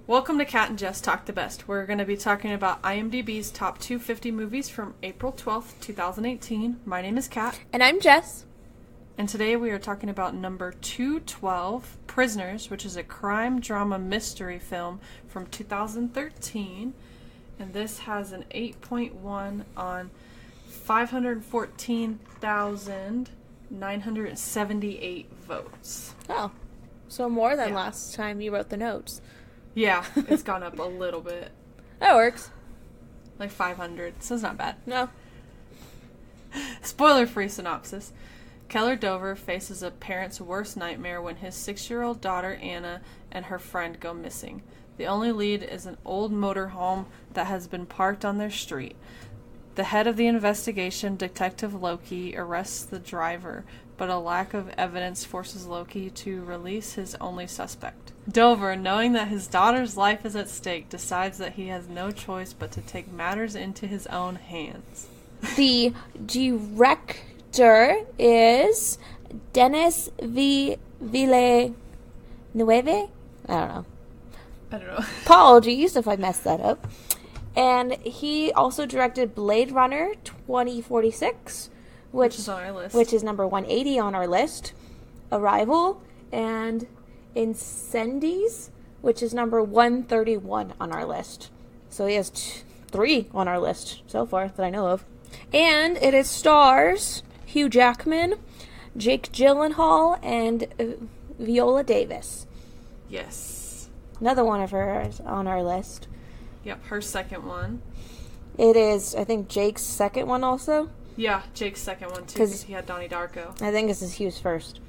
Welcome to Kat and Jess Talk the Best. We're going to be talking about IMDb's top 250 movies from April 12th, 2018. My name is Kat. And I'm Jess. And today we are talking about number 212, Prisoners, which is a crime drama mystery film from 2013. And this has an 8.1 on 514,978 votes. Oh, so more than last time you wrote the notes. Yeah, it's gone up a little bit. That works. Like 500, so it's not bad. No. Spoiler-free synopsis. Keller Dover faces a parent's worst nightmare when his 6-year-old daughter Anna and her friend go missing. The only lead is an old motorhome that has been parked on their street. The head of the investigation, Detective Loki, arrests the driver, but a lack of evidence forces Loki to release his only suspect. Dover, knowing that his daughter's life is at stake, decides that he has no choice but to take matters into his own hands. The director is Denis Villeneuve? I don't know. Apologies if I messed that up. And he also directed Blade Runner 2046, which is on our list. Which is number 180 on our list. Arrival and Incendies, which is number 131 on our list. So he has 3 on our list so far that I know of. And it stars Hugh Jackman, Jake Gyllenhaal, and Viola Davis. Yes. Another one of hers on our list. Yep, her second one. It is, I think, Jake's second one also. Yeah, Jake's second one, too, because he had Donnie Darko. I think this is Hugh's first.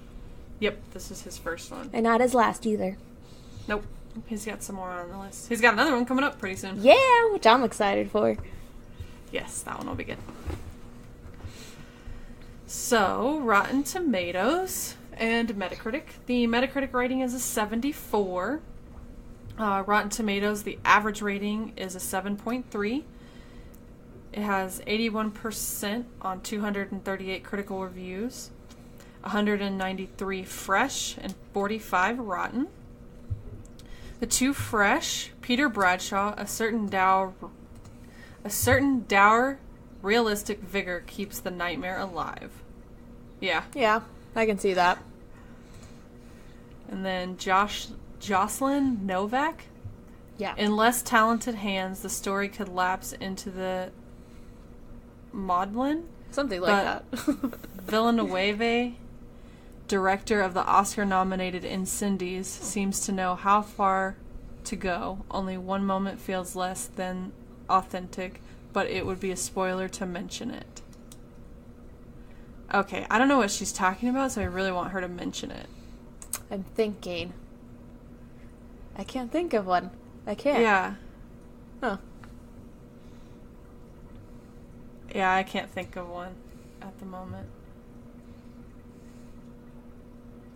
Yep, this is his first one. And not his last, either. Nope. He's got some more on the list. He's got another one coming up pretty soon. Yeah, which I'm excited for. Yes, that one will be good. So, Rotten Tomatoes and Metacritic. The Metacritic rating is a 74. Rotten Tomatoes, the average rating is a 7.3. It has 81% on 238 critical reviews, 193 fresh, and 45 rotten. The 2 fresh, Peter Bradshaw, a certain dour, realistic vigor keeps the nightmare alive. Yeah. Yeah, I can see that. And then Jocelyn Novak. Yeah. In less talented hands, the story could lapse into the maudlin. Something like that. Villeneuve, director of the Oscar-nominated Incendies, seems to know how far to go. Only one moment feels less than authentic, but it would be a spoiler to mention it. Okay, I don't know what she's talking about, so I really want her to mention it. I'm thinking. I can't think of one. I can't. Yeah. Huh. Yeah, I can't think of one at the moment.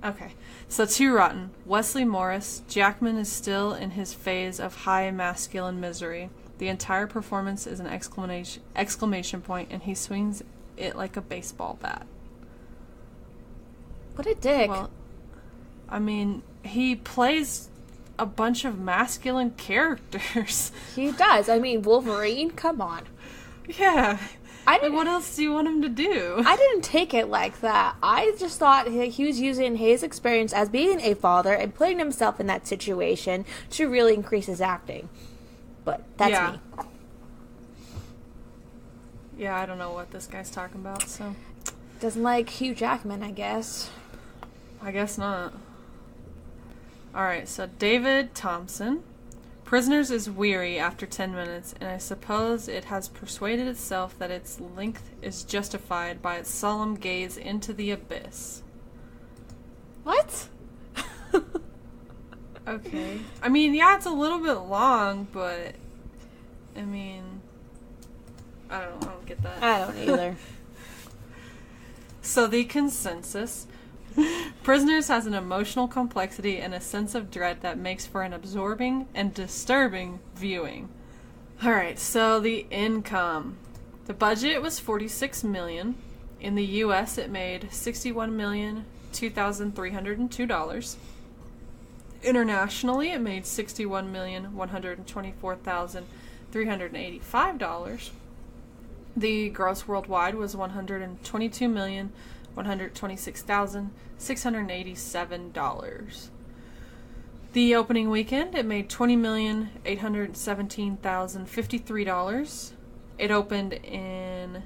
Okay, so 2 rotten. Wesley Morris. Jackman is still in his phase of high masculine misery. The entire performance is an exclamation point, and he swings it like a baseball bat. What a dick. Well, I mean, he plays a bunch of masculine characters. He does. I mean, Wolverine, come on. Yeah. What else do you want him to do? I didn't take it like that. I just thought he was using his experience as being a father and putting himself in that situation to really increase his acting. But that's me. Yeah, I don't know what this guy's talking about, so. Doesn't like Hugh Jackman, I guess. I guess not. Alright, so David Thompson. Prisoners is weary after 10 minutes, and I suppose it has persuaded itself that its length is justified by its solemn gaze into the abyss. What? Okay. I mean, yeah, it's a little bit long, but, I mean, I don't get that. I don't either. So the consensus. Prisoners has an emotional complexity and a sense of dread that makes for an absorbing and disturbing viewing. Alright, so the income. The budget was $46 million. In the U.S., it made $61,002,302. Internationally, it made $61,124,385. The gross worldwide was $122,126,687. The opening weekend, it made $20,817,053. It opened in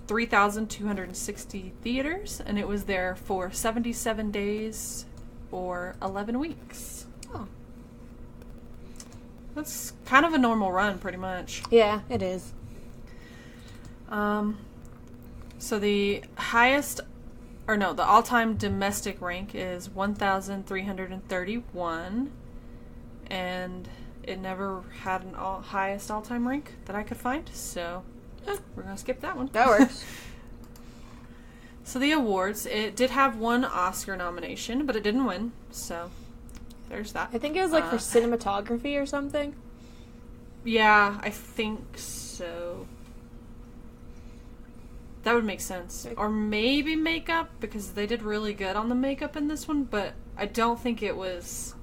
3,260 theaters, and it was there for 77 days or 11 weeks. Oh. That's kind of a normal run, pretty much. Yeah, it is. So the all-time domestic rank is 1,331, and it never had an highest all-time rank that I could find, so we're going to skip that one. That works. So the awards, it did have one Oscar nomination, but it didn't win, so there's that. I think it was for cinematography or something. Yeah, I think so. That would make sense. Or maybe makeup, because they did really good on the makeup in this one, but I don't think it was...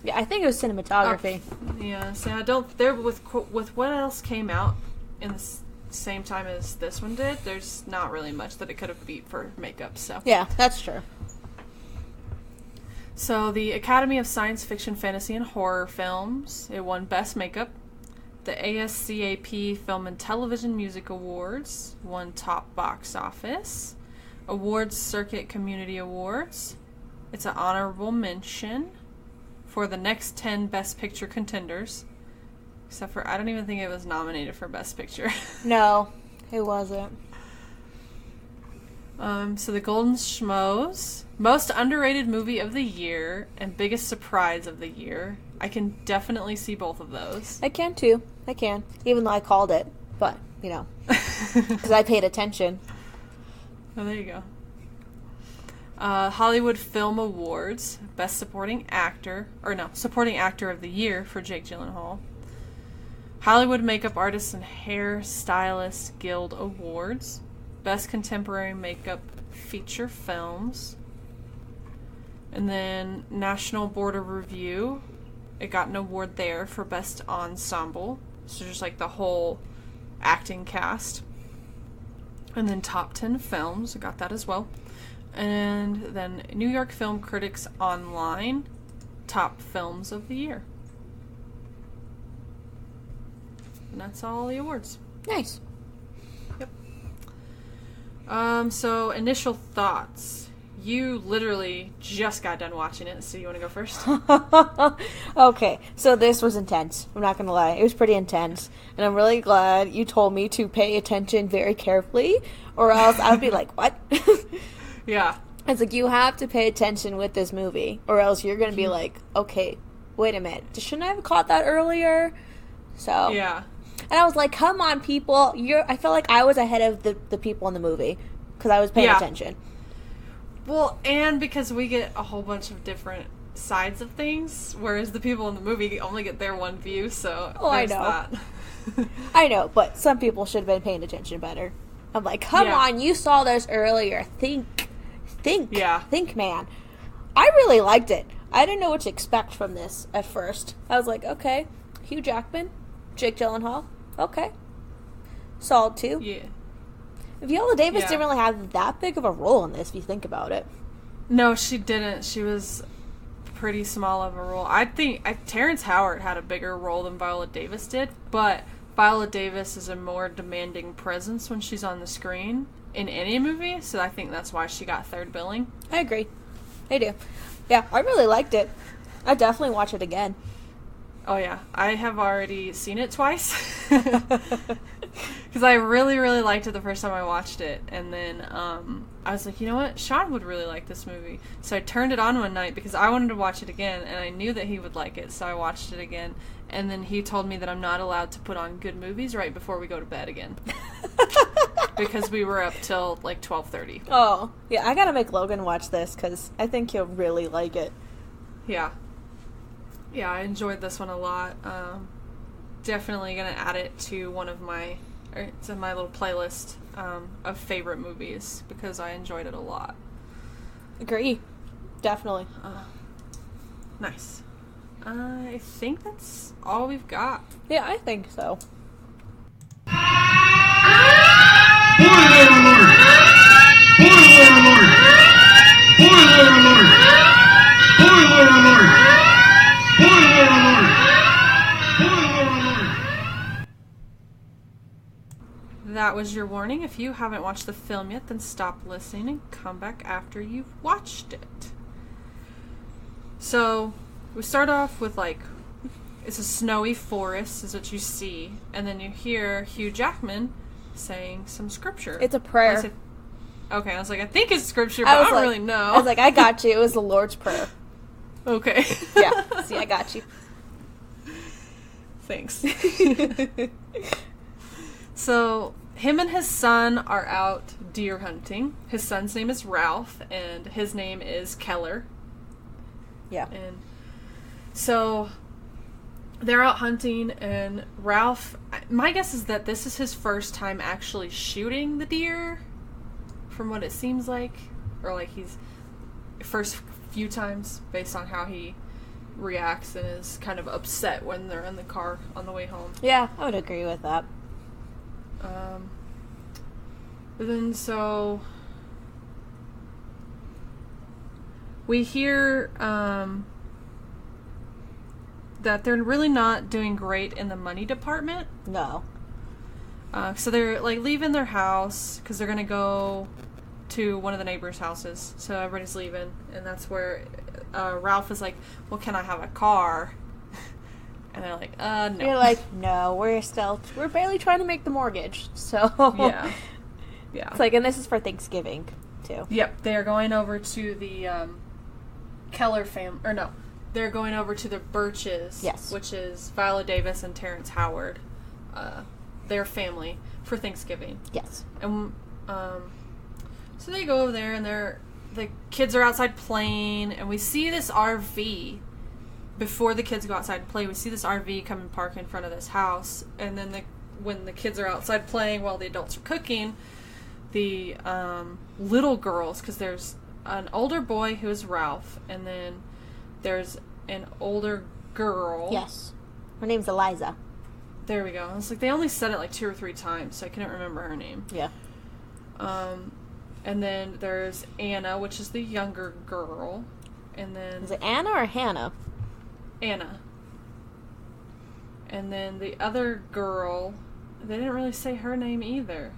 Yeah, I think it was cinematography. Yeah, so I don't... There, with what else came out in the same time as this one did, there's not really much that it could have beat for makeup, so... Yeah, that's true. So, the Academy of Science Fiction, Fantasy, and Horror Films, it won Best Makeup. The ASCAP Film and Television Music Awards won Top Box Office. Awards Circuit Community Awards. It's an honorable mention for the next 10 Best Picture contenders. Except for, I don't even think it was nominated for Best Picture. No, it wasn't. So the Golden Schmoes, Most Underrated Movie of the Year, and Biggest Surprise of the Year. I can definitely see both of those. I can too. I can. Even though I called it. But, because I paid attention. Oh, there you go. Hollywood Film Awards, Best Supporting Actor of the Year for Jake Gyllenhaal. Hollywood Makeup Artists and Hair Stylists Guild Awards, Best Contemporary Makeup Feature Films. And then National Board of Review, it got an award there for Best Ensemble. So just the whole acting cast. And then Top 10 Films, it got that as well. And then New York Film Critics Online, Top Films of the Year. And that's all the awards. Nice. Yep. So initial thoughts. You literally just got done watching it, so you want to go first? Okay, so this was intense. I'm not going to lie. It was pretty intense. And I'm really glad you told me to pay attention very carefully, or else I would be like, what? Yeah. It's you have to pay attention with this movie, or else you're going to be like, okay, wait a minute. Shouldn't I have caught that earlier? So. Yeah. And I was like, come on, people. I felt like I was ahead of the people in the movie, because I was paying attention. Well, and because we get a whole bunch of different sides of things, whereas the people in the movie only get their one view, so I know. That. I know, but some people should have been paying attention better. I'm like, come on, you saw this earlier. Think, man. I really liked it. I didn't know what to expect from this at first. I was like, okay, Hugh Jackman, Jake Gyllenhaal, okay. Solid too. Yeah. Viola Davis didn't really have that big of a role in this, if you think about it. No, she didn't. She was pretty small of a role. I think Terrence Howard had a bigger role than Viola Davis did, but Viola Davis is a more demanding presence when she's on the screen in any movie, so I think that's why she got third billing. I agree. I do. Yeah, I really liked it. I'd definitely watch it again. Oh, yeah. I have already seen it twice. Because I really, really liked it the first time I watched it. And then I was like, you know what? Sean would really like this movie. So I turned it on one night because I wanted to watch it again. And I knew that he would like it. So I watched it again. And then he told me that I'm not allowed to put on good movies right before we go to bed again. Because we were up till 12:30. Oh, yeah. I got to make Logan watch this because I think he'll really like it. Yeah. Yeah, I enjoyed this one a lot. Definitely gonna add it to my little playlist of favorite movies because I enjoyed it a lot. Agree. Definitely. Nice. I think that's all we've got. Yeah, I think so. Spoiler alert! Spoiler alert! Spoiler alert! Spoiler alert! Spoiler alert! Spoiler alert! That was your warning. If you haven't watched the film yet, then stop listening and come back after you've watched it. So, we start off with, like, it's a snowy forest is what you see, and then you hear Hugh Jackman saying some scripture. It's a prayer. Okay, I was like, I think it's scripture, but I don't really know. I was like, I got you. It was the Lord's Prayer. Okay. Yeah, see, I got you. Thanks. So, him and his son are out deer hunting. His son's name is Ralph, and his name is Keller. Yeah. And so, they're out hunting, and Ralph, my guess is that this is his first time actually shooting the deer, from what it seems like. Or, like, he's first few times, based on how he reacts and is kind of upset when they're in the car on the way home. Yeah, I would agree with that. But then, so we hear that they're really not doing great in the money department. No. So they're, like, leaving their house because they're going to go to one of the neighbors' houses. So everybody's leaving, and that's where Ralph is like, well, can I have a car? And they're like, no. You're like, no, we're barely trying to make the mortgage, so. Yeah. Yeah. It's like, and this is for Thanksgiving, too. Yep, they're going over to the Keller family, or no, they're going over to the Birches, yes, which is Viola Davis and Terrence Howard, their family, for Thanksgiving. Yes. And so they go over there, and the kids are outside playing, and we see this RV. Before the kids go outside and play, we see this RV come and park in front of this house, and then when the kids are outside playing while the adults are cooking, the little girls, because there's an older boy who is Ralph, and then there's an older girl. Yes. Her name's Eliza. There we go. It's like they only said it like 2 or 3 times, so I couldn't remember her name. Yeah. And then there's Anna, which is the younger girl, and then... Is it Anna or Hannah? Anna. And then the other girl, they didn't really say her name either.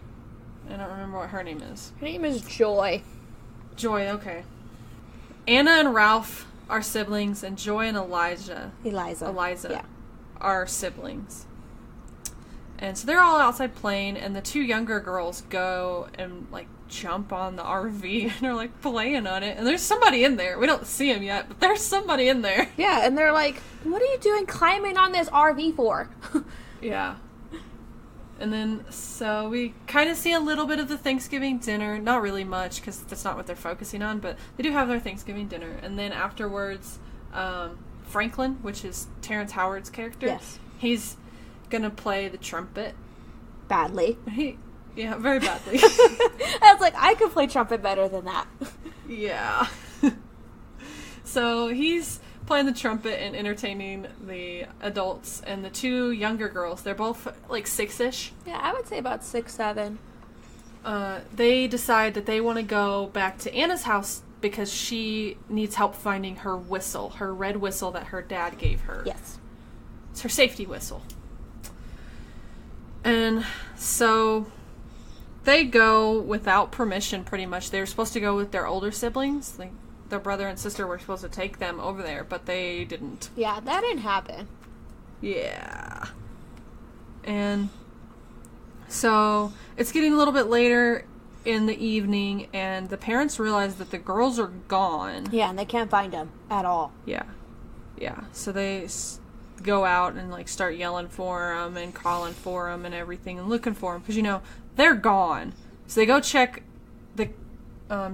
I don't remember what her name is. Her name is Joy. Joy, okay. Anna and Ralph are siblings, and Joy and Eliza Yeah. are siblings. And so they're all outside playing, and the 2 younger girls go and, like, jump on the RV, and are, like, playing on it. And there's somebody in there. We don't see him yet, but there's somebody in there. Yeah, and they're like, what are you doing climbing on this RV for? Yeah. And then, so we kind of see a little bit of the Thanksgiving dinner. Not really much, because that's not what they're focusing on, but they do have their Thanksgiving dinner. And then afterwards, Franklin, which is Terrence Howard's character, yes, he's gonna play the trumpet. Badly. Yeah, very badly. I was like, I could play trumpet better than that. Yeah. So he's playing the trumpet and entertaining the adults, and the 2 younger girls, they're both like 6-ish. Yeah, I would say about 6, 7. They decide that they want to go back to Anna's house because she needs help finding her whistle, her red whistle that her dad gave her. Yes. It's her safety whistle. And so they go without permission, pretty much. They were supposed to go with their older siblings. Like, their brother and sister were supposed to take them over there, but they didn't. Yeah, that didn't happen. Yeah. And so it's getting a little bit later in the evening, and the parents realize that the girls are gone. Yeah, and they can't find them at all. Yeah. Yeah. So they go out and, like, start yelling for them and calling for them and everything and looking for them because, you know, they're gone. So they go check the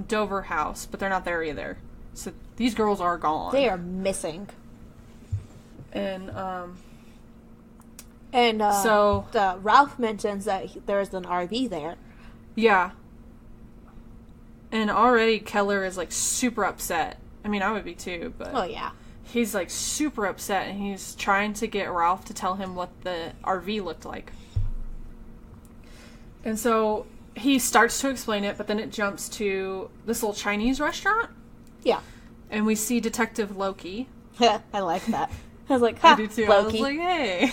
Dover house, but they're not there either. So these girls are gone. They are missing. And so Ralph mentions that there's an RV there. Yeah. And already Keller is, like, super upset. I mean, I would be too, but... Oh, yeah. he's like super upset, and he's trying to get Ralph to tell him what the RV looked like. And so he starts to explain it, but then it jumps to this little Chinese restaurant. Yeah. And we see Detective Loki. I like that. I was like, ha, I do too. Loki. I was like, hey.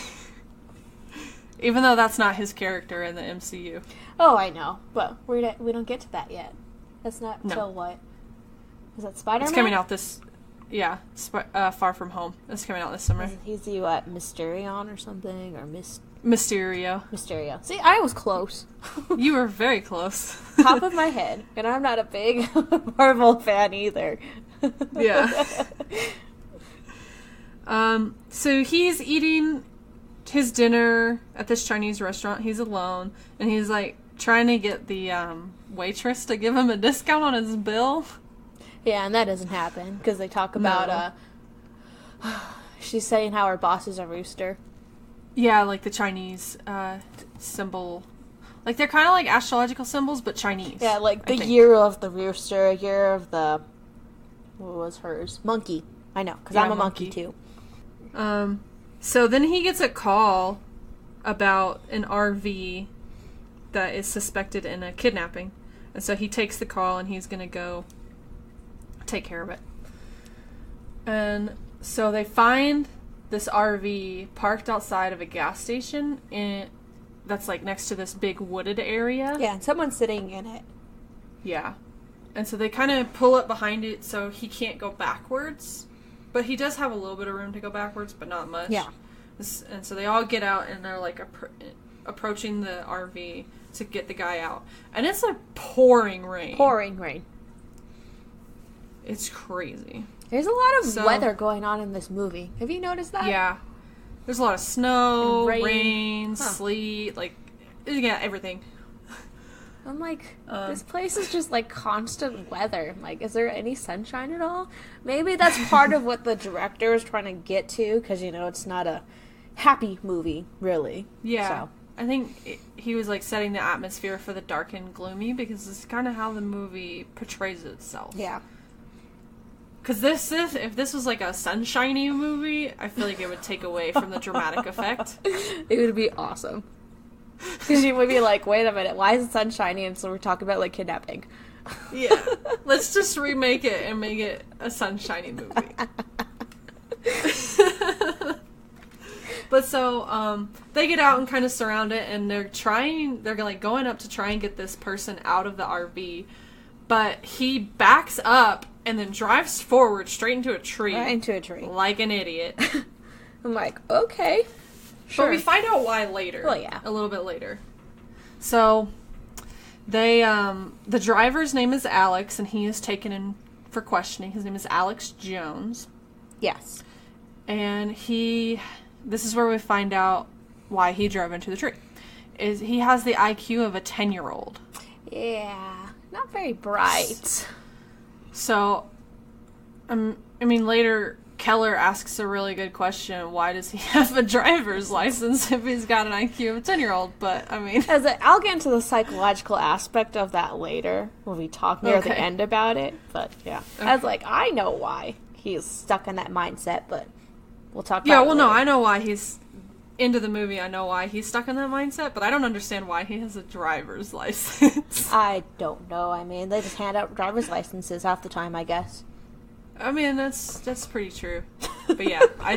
Even though that's not his character in the MCU. Oh, I know. But we don't get to that yet. That's not until what? Is that Spider-Man? It's coming out this... Yeah. Far From Home. It's coming out this summer. He's the, what, Mysterion or something? Or Mysterio. Mysterio. See, I was close. You were very close. Top of my head. And I'm not a big Marvel fan either. Yeah. So he's eating his dinner at this Chinese restaurant. He's alone. And he's, like, trying to get the waitress to give him a discount on his bill. Yeah, and that doesn't happen. Because they talk about, she's saying how her boss is a rooster. Yeah, like the Chinese symbol. Like, they're kind of like astrological symbols, but Chinese. Yeah, like the year of the rooster, year of the... What was hers? Monkey. I know, because I'm a monkey too. So then he gets a call about an RV that is suspected in a kidnapping. And so he takes the call, and he's going to go take care of it. And so they find this RV parked outside of a gas station that's like next to this big wooded area. Yeah, and someone's sitting in it. Yeah. And so they kind of pull up behind it so he can't go backwards. But he does have a little bit of room to go backwards, but not much. Yeah. And so they all get out, and they're like approaching the RV to get the guy out. And it's a pouring rain. Pouring rain. It's crazy. There's a lot of weather going on in this movie. Have you noticed that? Yeah. There's a lot of snow, and rain, sleet, like, yeah, everything. I'm like, this place is just like constant weather. Like, is there any sunshine at all? Maybe that's part of what the director is trying to get to, because, you know, it's not a happy movie, really. Yeah. So. I think he was, like, setting the atmosphere for the dark and gloomy, because it's kind of how the movie portrays itself. Yeah. Because if this was, like, a sunshiny movie, I feel like it would take away from the dramatic effect. It would be awesome. Because you would be like, wait a minute, why is the sun shiny? And so we're talking about, like, kidnapping. Yeah. Let's just remake it and make it a sunshiny movie. But so, they get out and kind of surround it, and they're like going up to try and get this person out of the RV. But he backs up and then drives forward straight into a tree. Right into a tree. Like an idiot. I'm like, okay. Sure. But we find out why later. Well, yeah. A little bit later. So, they, the driver's name is Alex, and he is taken in for questioning. His name is Alex Jones. Yes. And this is where we find out why he drove into the tree. He has the IQ of a 10-year-old. Yeah. Not very bright. So, I mean, later, Keller asks a really good question. Why does he have a driver's license if he's got an IQ of a 10-year-old? But, I mean... I'll get into the psychological aspect of that later when we talk near the end about it. But, yeah. Okay. I was like, I know why he's stuck in that mindset, but we'll talk about it later. No, I know why he's... Into the movie, I know why he's stuck in that mindset, but I don't understand why he has a driver's license. I don't know. I mean, they just hand out driver's licenses half the time, I guess. I mean, that's pretty true. But yeah, I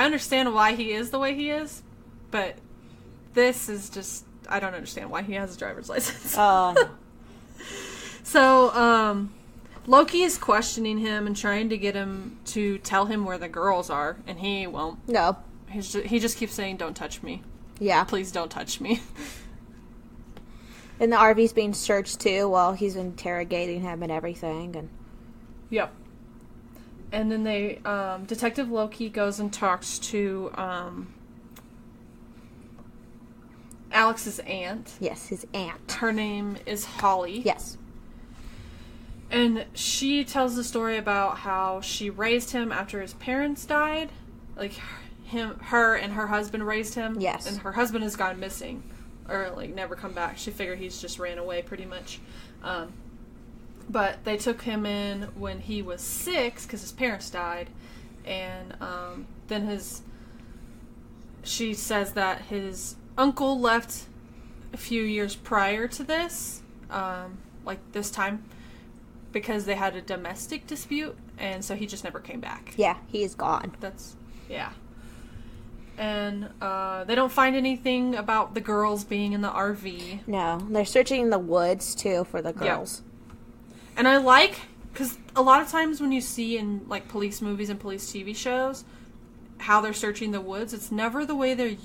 understand why he is the way he is, but this is just, I don't understand why he has a driver's license. No. So, Loki is questioning him and trying to get him to tell him where the girls are, and he won't. No. He just keeps saying, don't touch me. Yeah. Please don't touch me. And the RV's being searched, too, while he's interrogating him and everything. And Yep. And then Detective Loki goes and talks to Alex's aunt. Yes, his aunt. Her name is Holly. Yes. And she tells the story about how she raised him after his parents died. Like, her and her husband raised him. Yes. And her husband has gone missing. Or, like, never come back. She figured he's just ran away, pretty much. But they took him in when he was 6 because his parents died. And then she says that his uncle left a few years prior to this, like this time, because they had a domestic dispute, and so he just never came back. Yeah, he is gone. Yeah. And they don't find anything about the girls being in the RV. No, they're searching in the woods, too, for the girls. Yep. And I like, because a lot of times when you see in, like, police movies and police TV shows how they're searching the woods, it's never the way they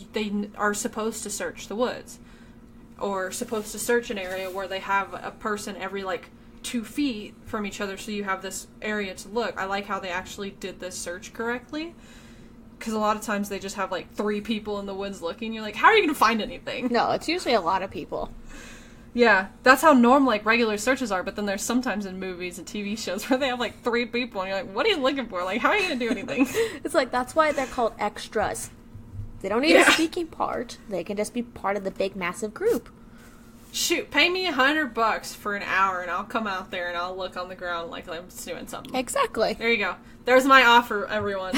are supposed to search the woods. Or supposed to search an area where they have a person every, like, 2 feet from each other, so you have this area to look. I like how they actually did this search correctly. Because a lot of times they just have, like, 3 people in the woods looking. You're like, how are you going to find anything? No, it's usually a lot of people. Yeah, that's how normal, like, regular searches are, but then there's sometimes in movies and TV shows where they have, like, 3 people, and you're like, what are you looking for? Like, how are you going to do anything? It's like, that's why they're called extras. They don't need a speaking part. They can just be part of the big, massive group. Shoot, pay me $100 for an hour, and I'll come out there and I'll look on the ground like I'm doing something. Exactly. There you go. There's my offer, everyone.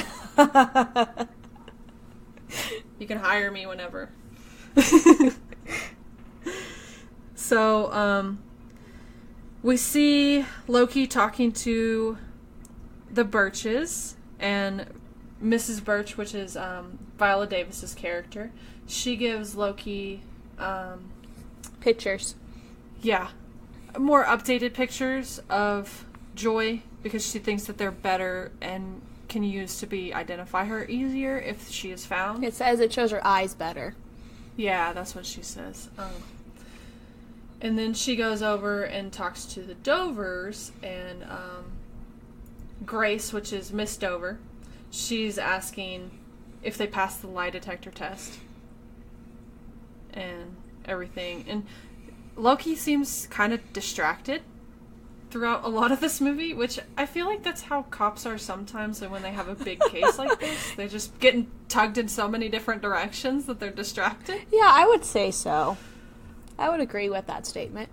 You can hire me whenever. So, we see Loki talking to the Birches, and Mrs. Birch, which is Viola Davis's character, she gives Loki pictures. Yeah. More updated pictures of Joy, because she thinks that they're better and can use to identify her easier if she is found. It says it shows her eyes better. Yeah, that's what she says. And then she goes over and talks to the Dovers, and Grace, which is Miss Dover, she's asking if they passed the lie detector test and everything. And Loki seems kind of distracted throughout a lot of this movie, which I feel like that's how cops are sometimes when they have a big case like this. They're just getting tugged in so many different directions that they're distracted. Yeah, I would say so. I would agree with that statement.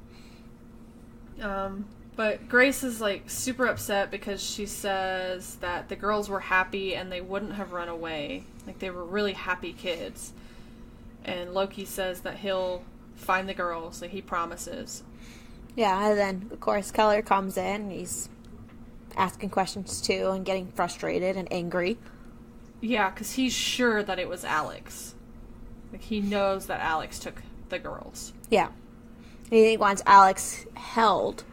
But Grace is, like, super upset because she says that the girls were happy and they wouldn't have run away. Like, they were really happy kids. And Loki says that he'll find the girls, like he promises. Yeah, and then, of course, Keller comes in and he's asking questions, too, and getting frustrated and angry. Yeah, because he's sure that it was Alex. Like, he knows that Alex took the girls. Yeah. He wants Alex held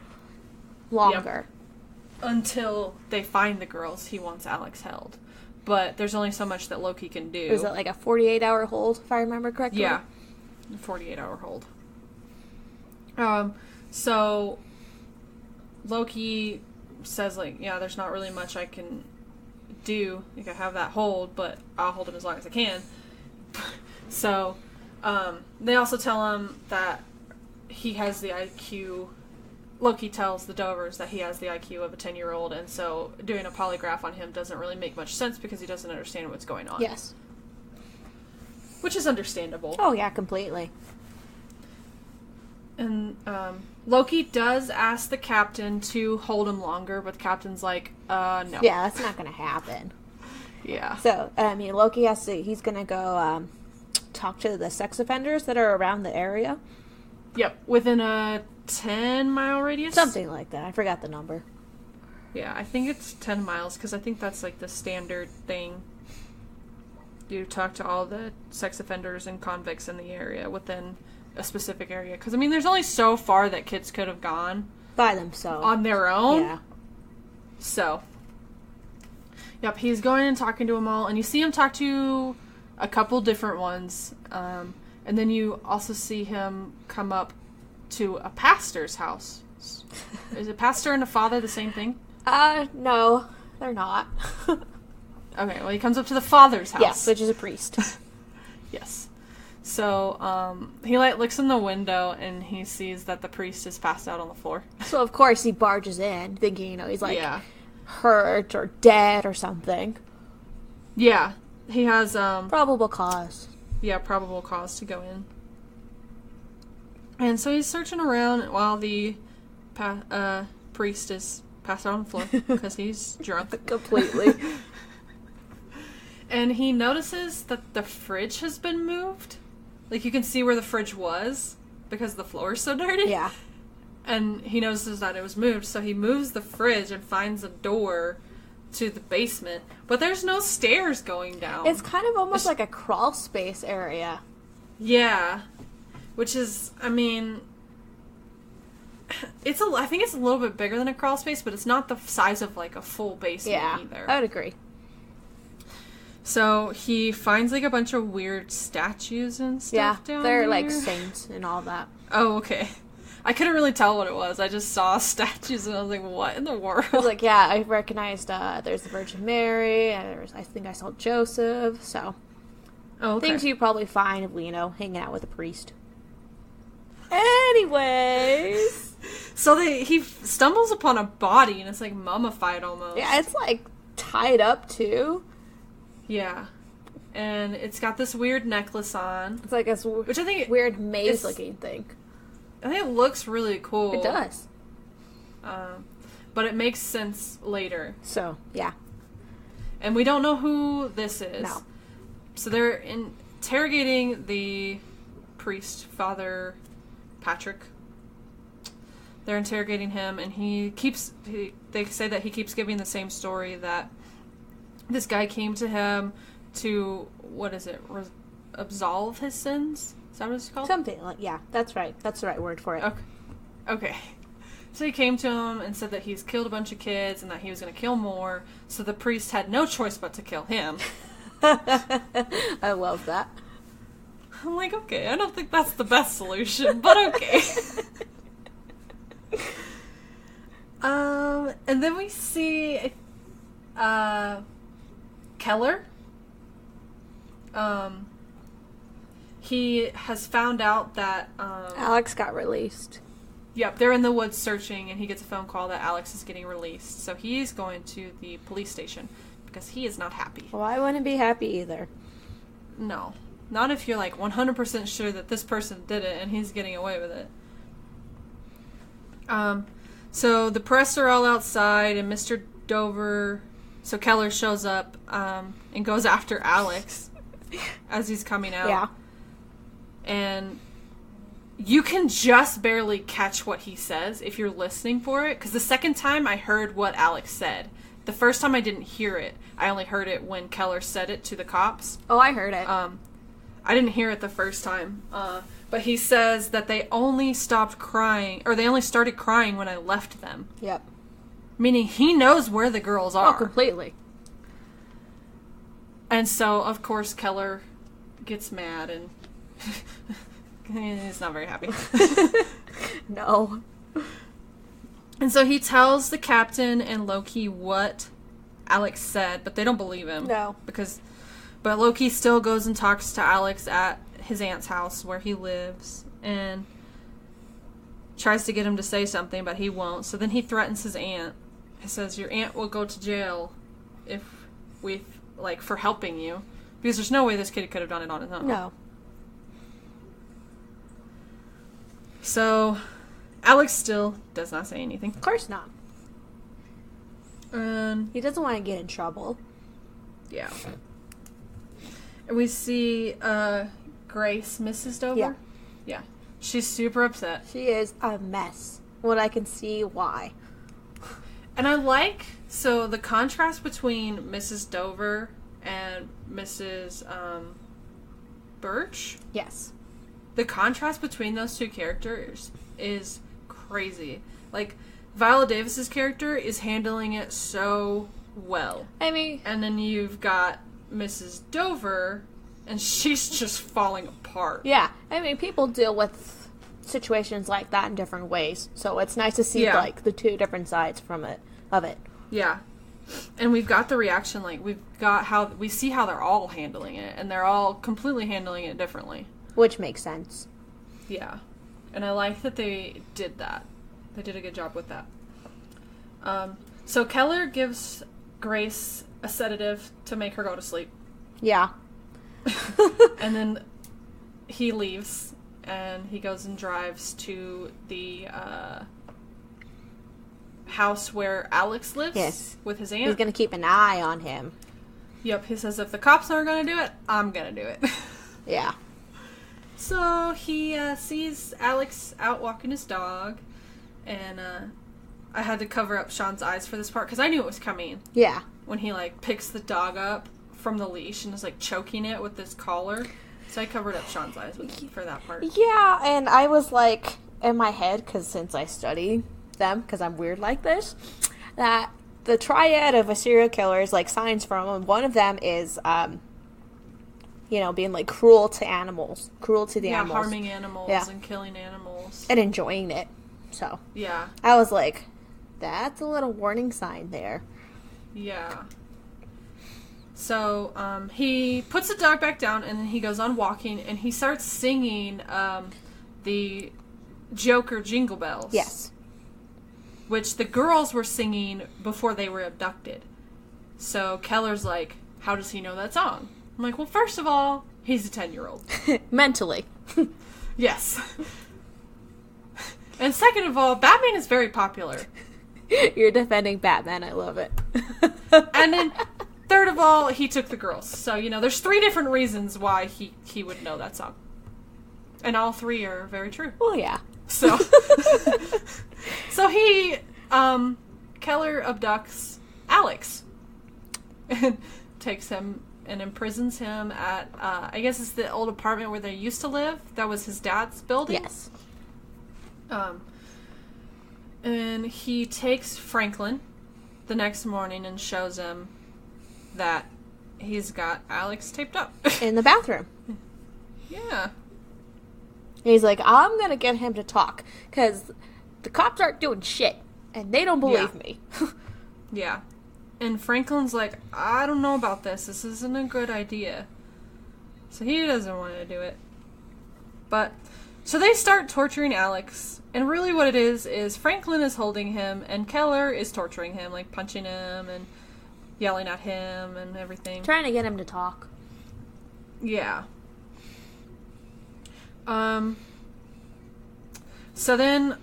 longer. Yep. Until they find the girls, he wants Alex held. But there's only so much that Loki can do. Is it like a 48-hour hold, if I remember correctly? Yeah. A 48-hour hold. So Loki says, like, yeah, there's not really much I can do. Like, I have that hold, but I'll hold him as long as I can. So, they also tell him that he has the IQ. Loki tells the Dovers that he has the IQ of a 10-year-old, and so doing a polygraph on him doesn't really make much sense because he doesn't understand what's going on. Yes. Which is understandable. Oh, yeah, completely. And Loki does ask the captain to hold him longer, but the captain's like, no. Yeah, that's not going to happen. Yeah. So, Loki he's going to go talk to the sex offenders that are around the area. Yep, within a 10-mile radius? Something like that. I forgot the number. Yeah, I think it's 10 miles, because I think that's, like, the standard thing. You talk to all the sex offenders and convicts in the area within a specific area. Because, I mean, there's only so far that kids could have gone. By themselves. On their own. Yeah. So. Yep, he's going and talking to them all. And you see him talk to a couple different ones. And then you also see him come up to a pastor's house. Is a pastor and a father the same thing? No, they're not. Okay, well, he comes up to the father's house. Yes, which is a priest. Yes. So, he, like, looks in the window, and he sees that the priest is passed out on the floor. So, of course, he barges in, thinking, he's, like, hurt or dead or something. Yeah. He has, probable cause. Yeah, probable cause to go in. And so he's searching around while the priest is passed out on the floor because he's drunk. Completely. And he notices that the fridge has been moved. Like, you can see where the fridge was because the floor is so dirty. Yeah. And he notices that it was moved, so he moves the fridge and finds a door to the basement. But there's no stairs going down. It's kind of almost like a crawl space area. Yeah. Which is, I mean... I think it's a little bit bigger than a crawl space, but it's not the size of, like, a full basement either. I would agree. So he finds, like, a bunch of weird statues and stuff down there. They're, like, saints and all that. Oh, okay. I couldn't really tell what it was. I just saw statues and I was like, what in the world? I was like, yeah, I recognized there's the Virgin Mary, and I think I saw Joseph, so... Oh, okay. Things you probably find, hanging out with a priest. Anyways... So he stumbles upon a body, and it's, like, mummified almost. Yeah, it's, like, tied up, too. Yeah. And it's got this weird necklace on. It's like this which I think weird maze-looking thing. I think it looks really cool. It does. But it makes sense later. So, yeah. And we don't know who this is. No. So they're interrogating the priest, Father Patrick. They're interrogating him, and they say that he keeps giving the same story, that this guy came to him to, absolve his sins? Is that what it's called? Something like, yeah, that's right. That's the right word for it. Okay. So he came to him and said that he's killed a bunch of kids and that he was going to kill more, so the priest had no choice but to kill him. I love that. I'm like, okay, I don't think that's the best solution, but okay. And then we see Keller. He has found out that Alex got released. Yep, they're in the woods searching, and he gets a phone call that Alex is getting released. So he's going to the police station because he is not happy. Well, I wouldn't be happy either. No. Not if you're, like, 100% sure that this person did it and he's getting away with it. So the press are all outside, and Mr. Dover... So Keller shows up and goes after Alex as he's coming out. Yeah. And you can just barely catch what he says if you're listening for it. Because the second time I heard what Alex said. The first time I didn't hear it. I only heard it when Keller said it to the cops. Oh, I heard it. I didn't hear it the first time. But he says that they only stopped crying, or they only started crying when I left them. Yep. Meaning he knows where the girls are. Oh, completely. And so, of course, Keller gets mad and he's not very happy. No. And so he tells the captain and Loki what Alex said, but they don't believe him. No. But Loki still goes and talks to Alex at his aunt's house where he lives and tries to get him to say something, but he won't. So then he threatens his aunt. He says, your aunt will go to jail for helping you. Because there's no way this kid could have done it on his own. No. So Alex still does not say anything. Of course not. And he doesn't want to get in trouble. Yeah. And we see Grace, Mrs. Dover. Yeah. Yeah. She's super upset. She is a mess. Well, I can see why. And I like, so the contrast between Mrs. Dover and Mrs. Birch. Yes. The contrast between those two characters is crazy. Like, Viola Davis's character is handling it so well. I mean... And then you've got Mrs. Dover, and she's just falling apart. Yeah. I mean, people deal with situations like that in different ways. So it's nice to see, like, the two different sides of it. Yeah. And we've got the reaction, like, we see how they're all handling it, and they're all completely handling it differently. Which makes sense. Yeah. And I like that they did that. They did a good job with that. So Keller gives Grace a sedative to make her go to sleep. Yeah. And then he leaves, and he goes and drives to the house where Alex lives. Yes. With his aunt. He's going to keep an eye on him. Yep, he says if the cops aren't going to do it, I'm going to do it. Yeah. So he sees Alex out walking his dog, and I had to cover up Sean's eyes for this part because I knew it was coming. Yeah. When he, like, picks the dog up from the leash and is, like, choking it with this collar. So I covered up Sean's eyes for that part. Yeah, and I was, like, in my head, because since I study them, because I'm weird like this, that the triad of a serial killer is, like, signs from them. One of them is, being, like, cruel to animals. Cruel to the animals. Yeah, harming animals and killing animals. And enjoying it. So. Yeah. I was like, that's a little warning sign there. Yeah. So, he puts the dog back down, and then he goes on walking, and he starts singing, the Joker Jingle Bells. Yes. Which the girls were singing before they were abducted. So, Keller's like, how does he know that song? I'm like, well, first of all, he's a 10-year-old. Mentally. Yes. And second of all, Batman is very popular. You're defending Batman. I love it. And then, third of all, he took the girls. So, there's 3 different reasons why he would know that song. And all 3 are very true. Well, yeah. So, he, Keller abducts Alex. And takes him and imprisons him at, I guess it's the old apartment where they used to live. That was his dad's building. Yes. And he takes Franklin the next morning and shows him that he's got Alex taped up. In the bathroom. Yeah. He's like, I'm going to get him to talk, because the cops aren't doing shit, and they don't believe me. Yeah. And Franklin's like, I don't know about this. This isn't a good idea. So he doesn't want to do it. But, so they start torturing Alex. And really what it is Franklin is holding him, and Keller is torturing him, like punching him and yelling at him and everything. Trying to get him to talk. Yeah. So then,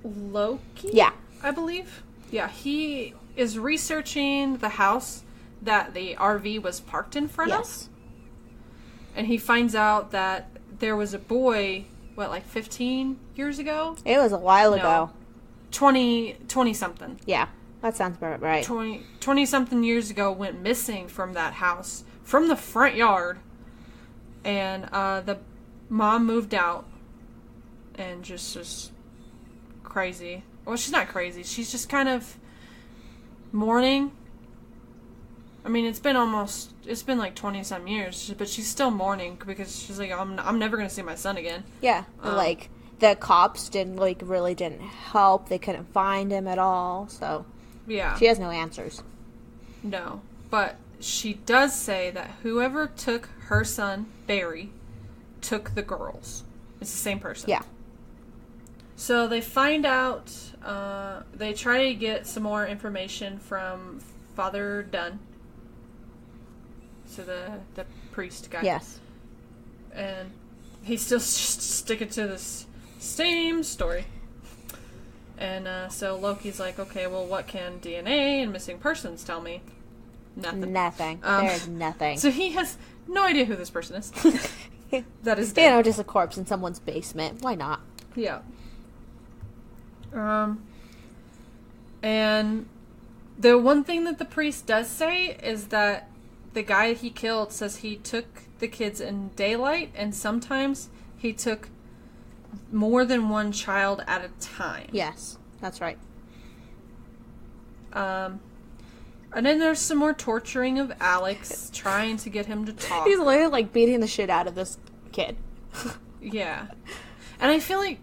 Loki? Yeah. I believe. Yeah, he is researching the house that the RV was parked in front of. And he finds out that there was a boy, like 15 years ago? It was a while ago. 20-something. Yeah, that sounds about right. 20-something years ago went missing from that house, from the front yard. And the mom moved out and just crazy. Well, she's not crazy. She's just kind of mourning. I mean, it's been like 20-some years, but she's still mourning because she's like, I'm never going to see my son again. Yeah, like, the cops really didn't help. They couldn't find him at all, so. Yeah. She has no answers. No, but she does say that whoever took her son, Barry, took the girls. It's the same person. Yeah. So they find out, they try to get some more information from Father Dunn. So the priest guy. Yes. And he's still sticking to this same story. And so Loki's like, okay, well, what can DNA and missing persons tell me? Nothing. There's nothing. So he has no idea who this person is. That is dead. Just a corpse in someone's basement. Why not? Yeah. And the one thing that the priest does say is that the guy he killed says he took the kids in daylight, and sometimes he took more than one child at a time. Yes, that's right. And then there's some more torturing of Alex, trying to get him to talk. He's literally, like, beating the shit out of this kid. Yeah. And I feel like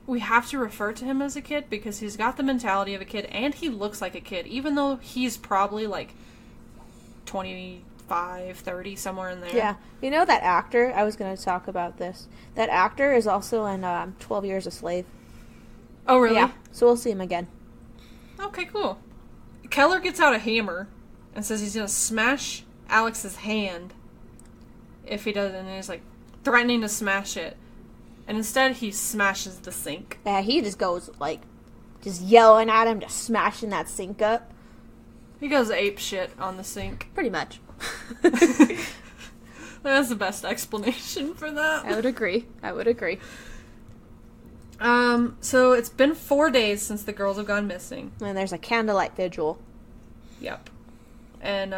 we have to refer to him as a kid because he's got the mentality of a kid, and he looks like a kid, even though he's probably, like, 25, 30, somewhere in there. Yeah. You know that actor? I was going to talk about this. That actor is also in 12 Years a Slave. Oh, really? Yeah. So we'll see him again. Okay, cool. Keller gets out a hammer and says he's going to smash Alex's hand if he doesn't, and he's, like, threatening to smash it. And instead, he smashes the sink. Yeah, he just goes, like, just yelling at him, just smashing that sink up. He goes ape shit on the sink. Pretty much. That's the best explanation for that. I would agree. So it's been 4 days since the girls have gone missing. And there's a candlelight vigil. Yep. And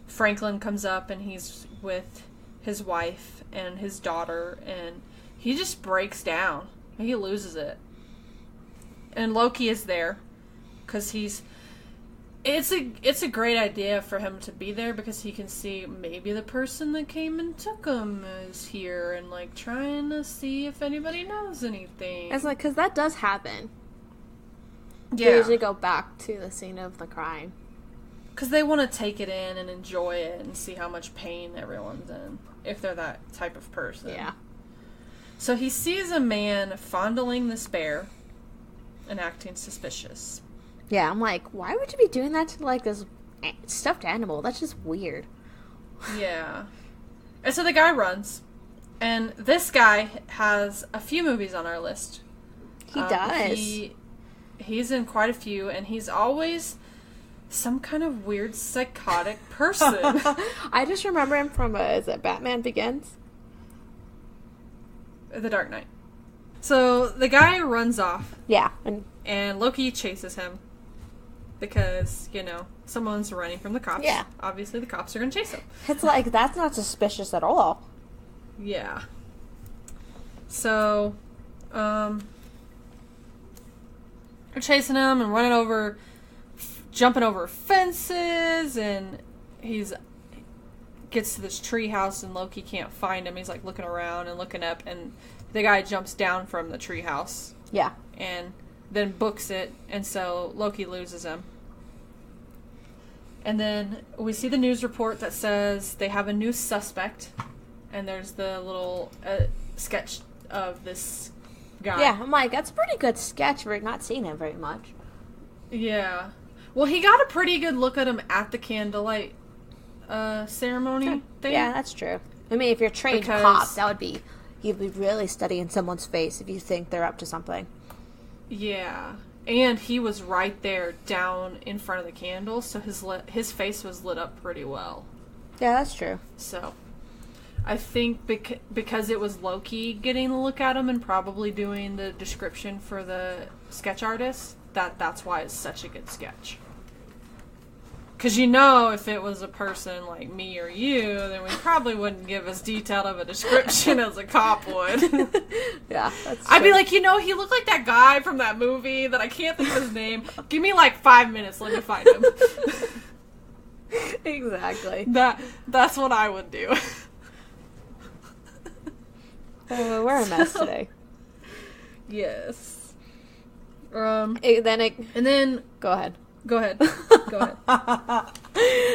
Franklin comes up and he's with his wife and his daughter, and he just breaks down. He loses it. And Loki is there because it's a great idea for him to be there because he can see maybe the person that came and took him is here and, like, trying to see if anybody knows anything. It's like, because that does happen. Yeah. They usually go back to the scene of the crime. Because they want to take it in and enjoy it and see how much pain everyone's in, if they're that type of person. Yeah. So he sees a man fondling this bear and acting suspicious. Yeah, I'm like, why would you be doing that to, like, this stuffed animal? That's just weird. Yeah. And so the guy runs. And this guy has a few movies on our list. He does. He's in quite a few, and he's always some kind of weird psychotic person. I just remember him from, is it Batman Begins? The Dark Knight. So the guy runs off. Yeah. And Loki chases him. Because, someone's running from the cops. Yeah. Obviously the cops are going to chase him. It's like, that's not suspicious at all. Yeah. So, they're chasing him and running over, jumping over fences, and gets to this tree house, and Loki can't find him. He's, like, looking around and looking up, and the guy jumps down from the tree house. Yeah. And then books it, and so Loki loses him. And then we see the news report that says they have a new suspect, and there's the little sketch of this guy. Yeah, I'm like, that's a pretty good sketch for not seeing him very much. Yeah. Well, he got a pretty good look at him at the candlelight ceremony thing. Yeah, that's true. I mean, if you're trained cop, you'd be really studying someone's face if you think they're up to something. Yeah. And he was right there down in front of the candle, so his face was lit up pretty well. Yeah, that's true. So, I think because it was Loki getting a look at him and probably doing the description for the sketch artist, that's why it's such a good sketch. Because if it was a person like me or you, then we probably wouldn't give as detailed of a description as a cop would. Yeah, that's true. I'd be like, he looked like that guy from that movie that I can't think of his name. Give me like 5 minutes, let me find him. Exactly. That's what I would do. We're a mess today. Yes. And then go ahead. Go ahead.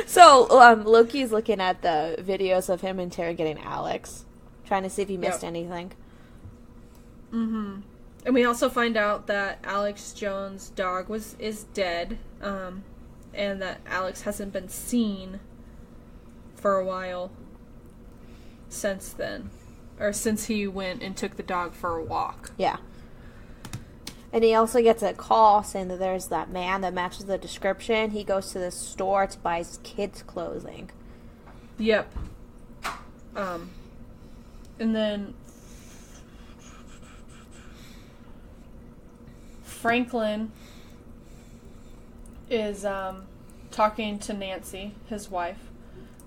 So, Loki's looking at the videos of him interrogating Alex, trying to see if he missed anything. Mm-hmm. And we also find out that Alex Jones' dog is dead, and that Alex hasn't been seen for a while since then. Or since he went and took the dog for a walk. Yeah. And he also gets a call saying that there's that man that matches the description. He goes to the store to buy his kids' clothing. Yep. And then Franklin is talking to Nancy, his wife.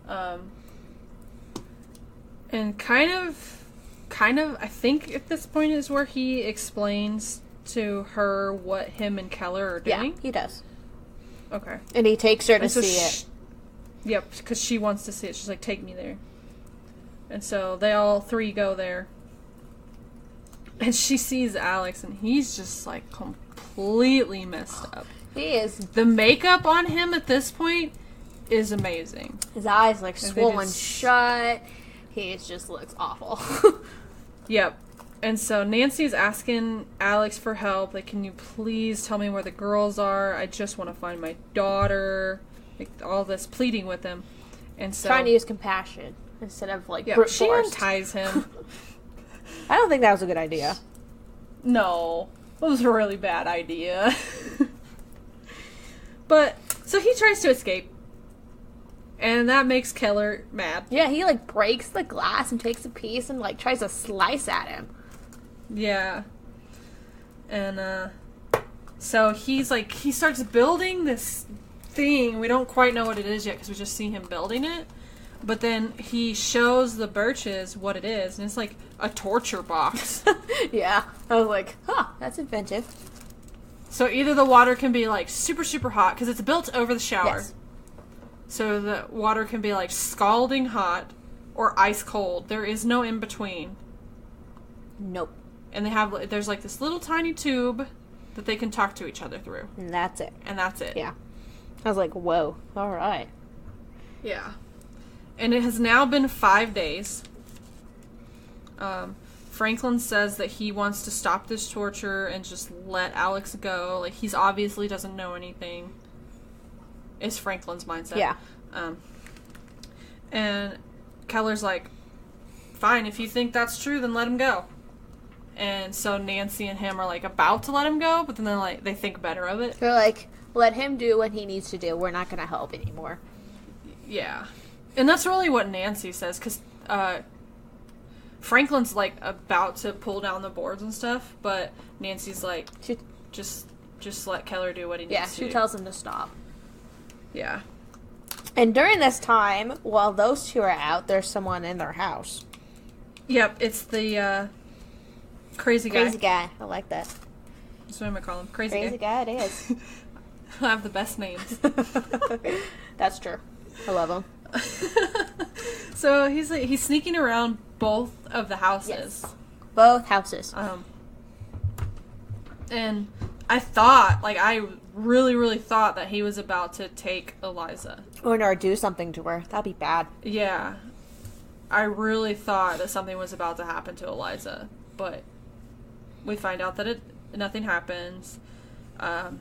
And kind of, I think at this point is where he explains to her what him and Keller are doing. Yeah, he does. Okay. And he takes her to see it. Yep, because she wants to see it. She's like, take me there. And so they all three go there. And she sees Alex, and he's just, like, completely messed up. He is. The makeup on him at this point is amazing. His eyes, like, swollen shut. He just looks awful. Yep. And so Nancy's asking Alex for help. Like, can you please tell me where the girls are? I just want to find my daughter. Like, all this pleading with him. And so trying to use compassion instead of, like, brute force. She unties him. I don't think that was a good idea. No. was a really bad idea. But, so he tries to escape. And that makes Keller mad. Yeah, he, like, breaks the glass and takes a piece and, like, tries to slice at him. Yeah. And, so he's, like, he starts building this thing. We don't quite know what it is yet because we just see him building it. But then he shows the Birches what it is, and it's, like, a torture box. Yeah. I was like, huh, that's inventive. So either the water can be, like, super, super hot, because it's built over the shower. Yes. So the water can be, like, scalding hot or ice cold. There is no in between. Nope. And there's, like, this little tiny tube that they can talk to each other through. And that's it. And that's it. Yeah. I was like, whoa, all right. Yeah. And it has now been 5 days. Franklin says that he wants to stop this torture and just let Alex go. Like, he's obviously doesn't know anything. Is Franklin's mindset. Yeah. And Keller's like, fine, if you think that's true, then let him go. And so Nancy and him are, like, about to let him go, but then they're like, they think better of it. They're like, let him do what he needs to do. We're not going to help anymore. Yeah. And that's really what Nancy says, because Franklin's, like, about to pull down the boards and stuff, but Nancy's like, just let Keller do what he needs to do. Yeah, she tells him to stop. Yeah. And during this time, while those two are out, there's someone in their house. Yep, it's the crazy guy. Crazy guy. I like that. That's what I'm going to call him. Crazy Crazy guy it is. I have the best names. That's true. I love him. So he's sneaking around both of the houses. Yes. Both houses. And I thought, like, I really, really thought that he was about to take Eliza. Or do something to her. That'd be bad. Yeah. I really thought that something was about to happen to Eliza. But we find out that nothing happens. And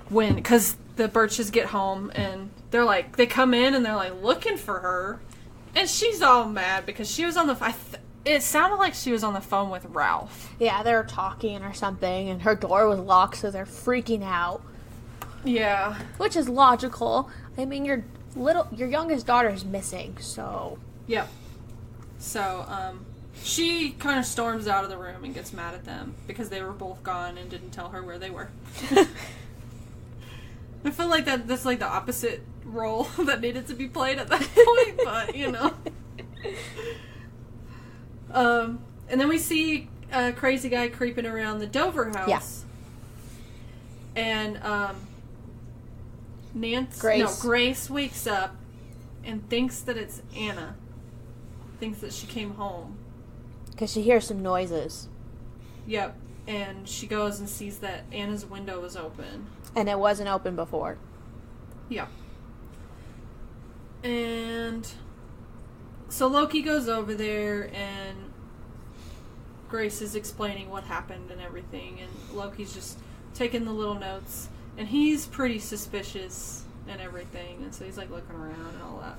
because the Birches get home and they're like, they come in and they're like looking for her. And she's all mad because she was on the it sounded like she was on the phone with Ralph. Yeah, they were talking or something, and her door was locked, so they're freaking out. Yeah. Which is logical. I mean, your youngest daughter is missing, so... Yep. So, she kind of storms out of the room and gets mad at them because they were both gone and didn't tell her where they were. I feel like that's like the opposite role that needed to be played at that point, but, you know. And then we see a crazy guy creeping around the Dover house. Yeah. And, Grace wakes up and thinks that it's Anna. Thinks that she came home. Because she hears some noises. Yep. And she goes and sees that Anna's window was open. And it wasn't open before. Yeah. And so Loki goes over there and Grace is explaining what happened and everything. And Loki's just taking the little notes. And he's pretty suspicious and everything. And so he's like looking around and all that.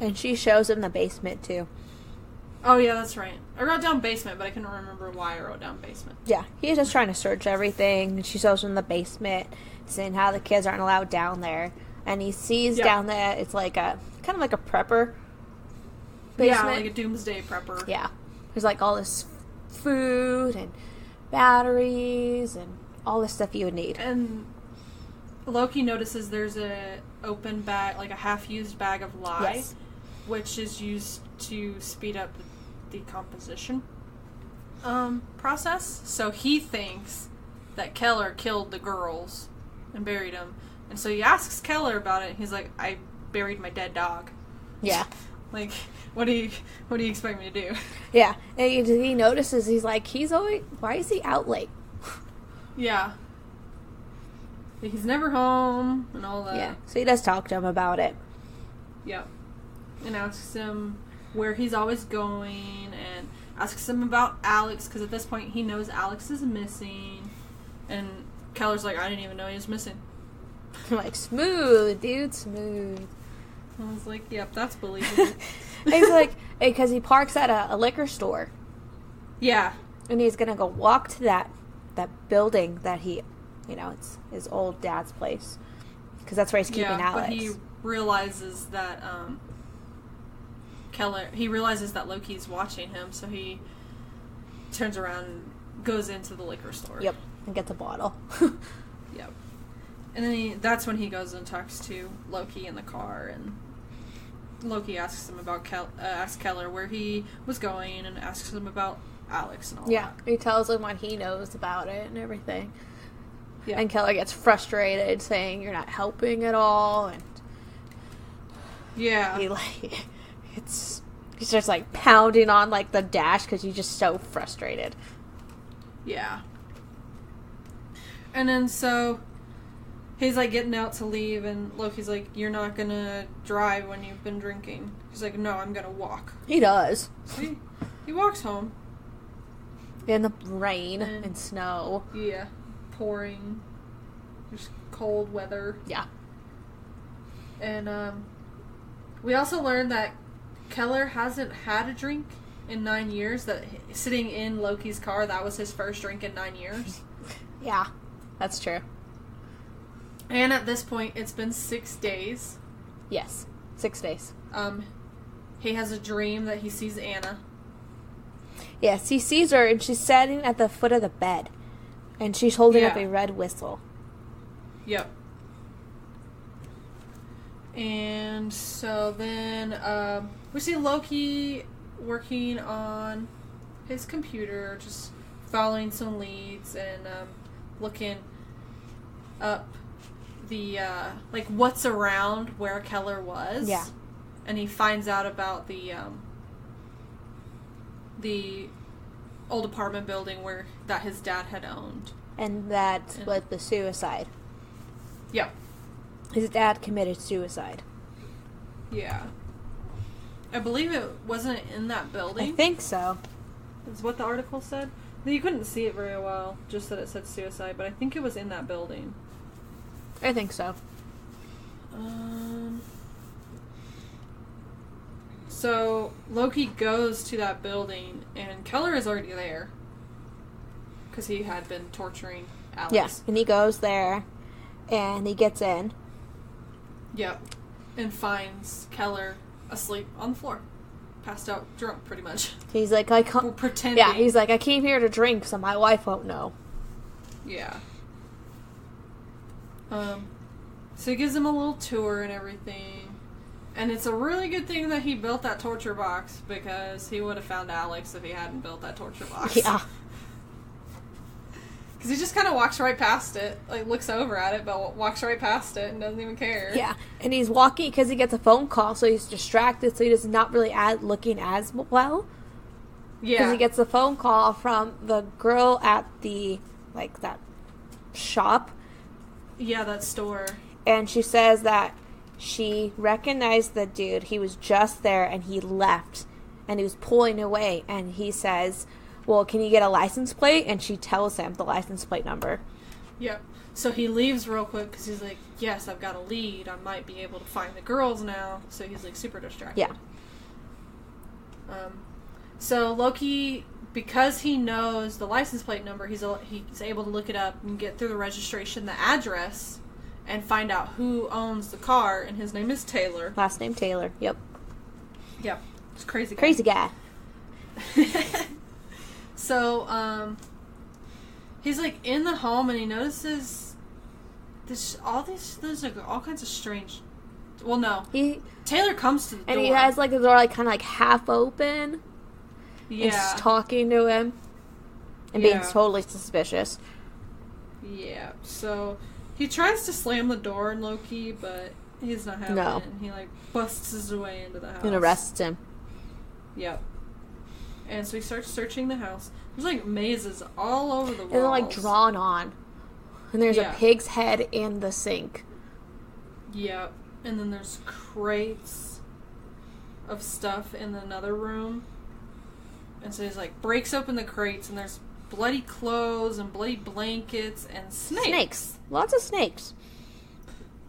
And she shows him the basement too. Oh yeah, that's right. I wrote down basement, but I couldn't remember why I wrote down basement. Yeah, he's just trying to search everything. She shows him the basement, saying how the kids aren't allowed down there. And he sees down there, it's like kind of like a prepper basement. Yeah, like a doomsday prepper. Yeah. There's like all this food and batteries and all this stuff you would need. And Loki notices there's a open bag, like a half-used bag of lye, which is used to speed up the decomposition process. So he thinks that Keller killed the girls and buried them. And so he asks Keller about it. And he's like, I buried my dead dog. Yeah. Like, what do you expect me to do? Yeah. And he notices, he's like, why is he out late? Yeah. He's never home and all that. Yeah. So he does talk to him about it. Yep. And asks him where he's always going and asks him about Alex because at this point he knows Alex is missing. And Keller's like, I didn't even know he was missing. Like, smooth, dude, smooth. I was like, yep, that's believable. He's like, because he parks at a liquor store. Yeah. And he's going to go walk to that building that he, it's his old dad's place. Because that's where he's keeping Alex. But he realizes that he realizes that Loki's watching him, so he turns around and goes into the liquor store. Yep, and gets a bottle. Yep. And then that's when he goes and talks to Loki in the car, and Loki asks him about asks Keller where he was going, and asks him about Alex and all that. Yeah, he tells him what he knows about it and everything. Yeah. And Keller gets frustrated, saying you're not helping at all, and yeah, he starts like pounding on like the dash because he's just so frustrated. Yeah. And then so he's like getting out to leave, and Loki's like, "You're not gonna drive when you've been drinking." He's like, "No, I'm gonna walk." He does. So he walks home in the rain and snow. Yeah, pouring, just cold weather. Yeah. And we also learned that Keller hasn't had a drink in 9 years. That sitting in Loki's car, that was his first drink in 9 years. Yeah, that's true. And at this point, it's been 6 days. Yes, 6 days. He has a dream that he sees Anna. Yes, he sees her, and she's sitting at the foot of the bed, and she's holding up a red whistle. Yep. And so then we see Loki working on his computer, just following some leads and looking up the what's around where Keller was. Yeah. And he finds out about the old apartment building that his dad had owned. And that was the suicide. Yep. His dad committed suicide. Yeah. I believe it wasn't in that building. I think so. Is what the article said. You couldn't see it very well, just that it said suicide, but I think it was in that building. I think so. So Loki goes to that building, and Keller is already there because he had been torturing Alex. Yes, and he goes there, and he gets in. Yep, and finds Keller asleep on the floor, passed out, drunk, pretty much. He's like, pretending. Yeah, he's like, I came here to drink, so my wife won't know. Yeah. So he gives him a little tour and everything. And it's a really good thing that he built that torture box, because he would have found Alex if he hadn't built that torture box. Yeah. Because he just kind of walks right past it, like looks over at it, but walks right past it and doesn't even care. Yeah, and he's walking because he gets a phone call, so he's distracted, so he's not really looking as well. Yeah. Because he gets a phone call from the girl at the, that shop. Yeah, that store. And she says that she recognized the dude. He was just there, and he left, and he was pulling away, and he says, well, can you get a license plate? And she tells him the license plate number. Yep. So he leaves real quick because he's like, yes, I've got a lead. I might be able to find the girls now. So he's like super distracted. Yeah. So Loki, because he knows the license plate number, he's able to look it up and get through the registration, the address, and find out who owns the car. And his name is Taylor. Last name Taylor. Yep. Yep. It's crazy guy. Crazy guy. So, he's like in the home, and he notices there's all kinds of strange. Well, no, Taylor comes to the door, and he has the door kind of half open. Yeah, and just talking to him, and being totally suspicious. Yeah, so he tries to slam the door on Loki, but he's not having it, and he busts his way into the house and arrests him. Yep. And so he starts searching the house. There's mazes all over the walls. And they're drawn on. And there's a pig's head in the sink. Yep. And then there's crates of stuff in another room. And so he's breaks open the crates, and there's bloody clothes and bloody blankets and snakes. Lots of snakes.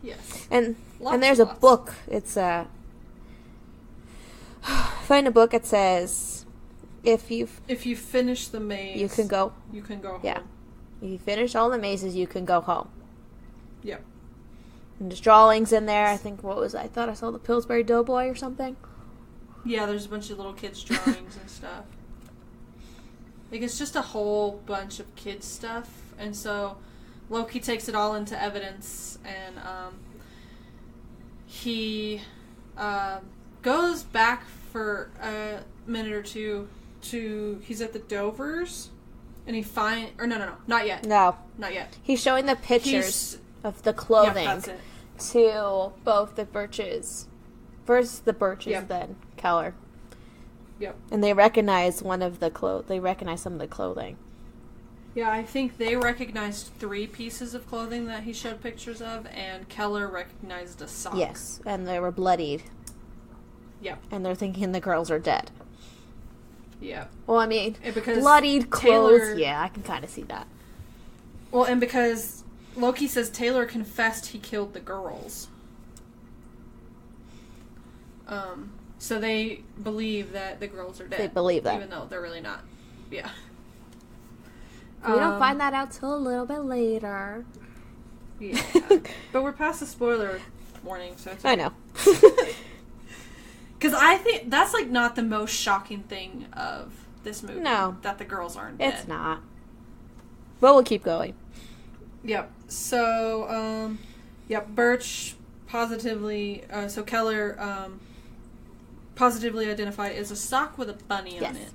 Yes. And there's a book. It's find a book. It says If you finish the maze, you can go. You can go home. Yeah. If you finish all the mazes, you can go home. Yep. And there's drawings in there. I think, I thought I saw the Pillsbury Doughboy or something. Yeah, there's a bunch of little kids' drawings and stuff. Like, it's just a whole bunch of kids' stuff. And so Loki takes it all into evidence, and he goes back for a minute or two he's at the Dovers, and he not yet. No. Not yet. He's showing the pictures of the clothing to both the Birches. First the Birches, then Keller. Yep. And they recognize some of the clothing. Yeah, I think they recognized 3 pieces of clothing that he showed pictures of, and Keller recognized a sock. Yes, and they were bloodied. Yep. And they're thinking the girls are dead. Yeah. Well, I mean, because bloodied clothes, yeah, I can kind of see that. Well, and because Loki says Taylor confessed he killed the girls. So they believe that the girls are dead. They believe that. Even though they're really not. Yeah. We don't find that out till a little bit later. Yeah. But we're past the spoiler warning, so it's okay. I know. Because I think that's, like, not the most shocking thing of this movie. No. That the girls aren't dead. It's not. But we'll keep going. Yep. So, Birch positively, so Keller, positively identified as a sock with a bunny on it.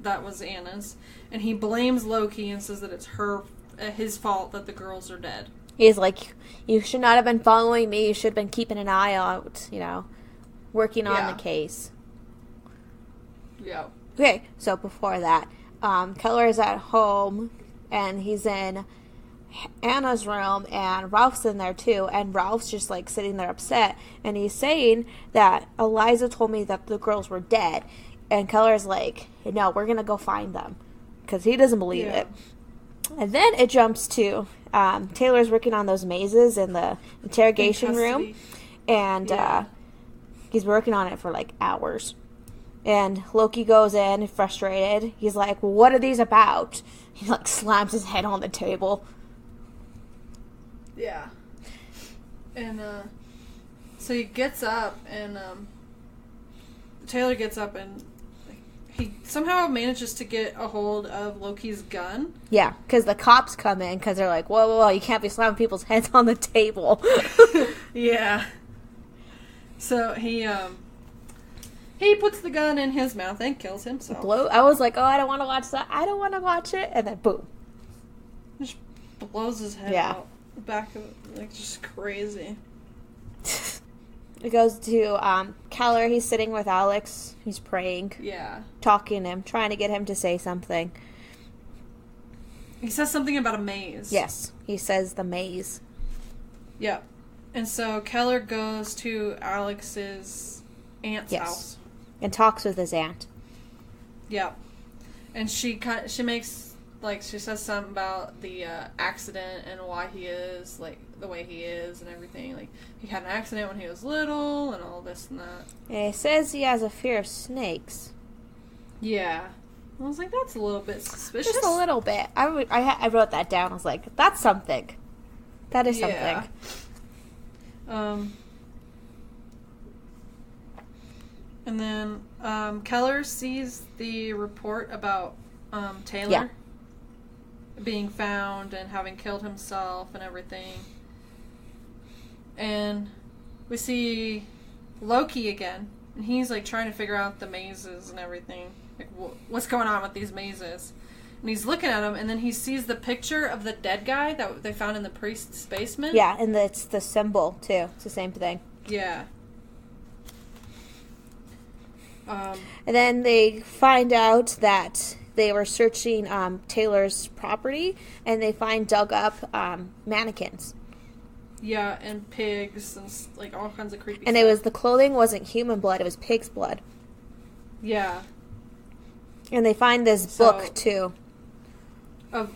That was Anna's. And he blames Loki and says that it's his fault that the girls are dead. He's like, you should not have been following me. You should have been keeping an eye out, working on the case. Yeah. Okay, so before that, Keller is at home, and he's in Anna's room, and Ralph's in there too, and Ralph's just like sitting there upset, and he's saying that Eliza told me that the girls were dead, and Keller's like, no, we're gonna go find them, because he doesn't believe it. And then it jumps to Taylor's working on those mazes in the interrogation room, and he's working on it for like hours. And Loki goes in frustrated. He's like, well, what are these about? He like slams his head on the table. Yeah. And so he gets up, and Taylor gets up, and he somehow manages to get a hold of Loki's gun. Yeah, because the cops come in because they're like, whoa, you can't be slamming people's heads on the table. Yeah. So he puts the gun in his mouth and kills himself. I was like, I don't want to watch that. I don't want to watch it. And then boom. Just blows his head out. The back of it, like, just crazy. It goes to Keller. He's sitting with Alex. He's praying. Yeah. Talking to him, trying to get him to say something. He says something about a maze. Yes. He says the maze. Yeah. And so Keller goes to Alex's aunt's house. And talks with his aunt. Yeah. And she makes, like, she says something about the accident and why he is, like, the way he is and everything. Like, he had an accident when he was little and all this and that. And he says he has a fear of snakes. Yeah. I was like, that's a little bit suspicious. Just a little bit. I wrote that down. I was like, that's something. That is something. And then Keller sees the report about Taylor being found and having killed himself and everything. And we see Loki again, and he's like trying to figure out the mazes and everything. Like, what's going on with these mazes? And he's looking at them, and then he sees the picture of the dead guy that they found in the priest's basement. Yeah, and it's the symbol, too. It's the same thing. Yeah. And then they find out that they were searching Taylor's property, and they find dug up mannequins. Yeah, and pigs and like all kinds of creepy and stuff. The clothing wasn't human blood, it was pig's blood. Yeah. And they find this book, too. Of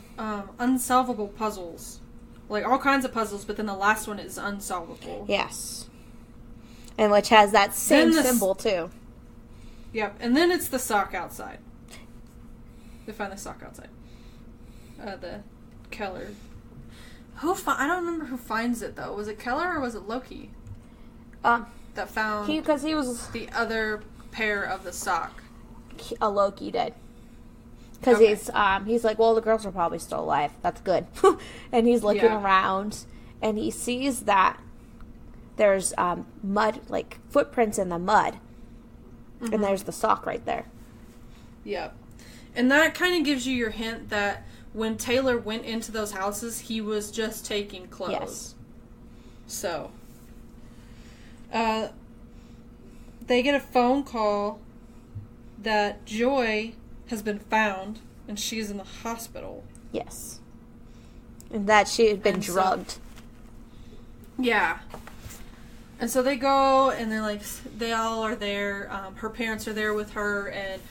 unsolvable puzzles. Like, all kinds of puzzles, but then the last one is unsolvable. Yes. And which has that same symbol, too. Yep, and then it's the sock outside. They find the sock outside. The Keller. I don't remember who finds it, though. Was it Keller or was it Loki? That found... Because he was... the other pair of the sock. Loki did. Because he's like, well, the girls are probably still alive. That's good. And he's looking around, and he sees that there's mud, like footprints in the mud. Mm-hmm. And there's the sock right there. Yep. And that kind of gives you your hint that when Taylor went into those houses, he was just taking clothes. Yes. So, they get a phone call that Joy has been found, and she's in the hospital. Yes. And that she had been drugged. Yeah. And so they go, and they're like, they all are there. Her parents are there with her, and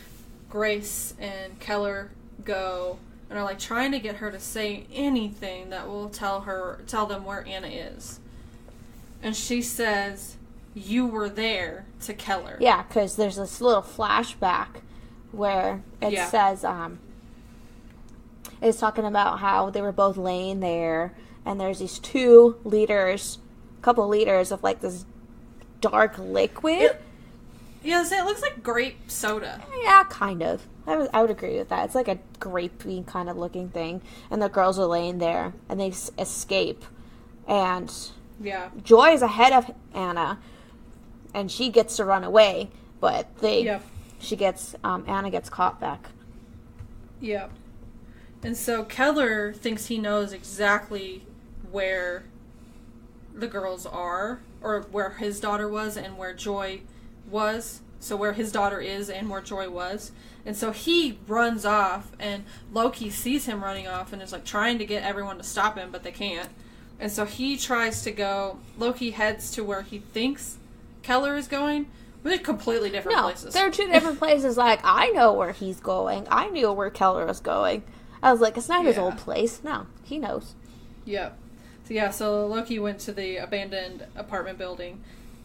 Grace and Keller go, and are like trying to get her to say anything that will tell them where Anna is. And she says, "You were there," to Keller. Yeah, because there's this little flashback where it says, it's talking about how they were both laying there, and there's these couple liters of like this dark liquid. It looks like grape soda. Yeah, kind of. I would agree with that. It's like a grapey kind of looking thing, and the girls are laying there, and they escape, and Joy is ahead of Anna, and she gets to run away, but Anna gets caught back. Yep. And so Keller thinks he knows exactly where the girls are, or where his daughter was and where Joy was. So where his daughter is and where Joy was. And so he runs off, and Loki sees him running off and is like trying to get everyone to stop him, but they can't. And so he tries to go. Loki heads to where he thinks Keller is going. But they're completely different places. They're two different places. Like, I know where he's going. I knew where Keller was going. I was like, it's not his old place. No, he knows. Yep. So Loki went to the abandoned apartment building,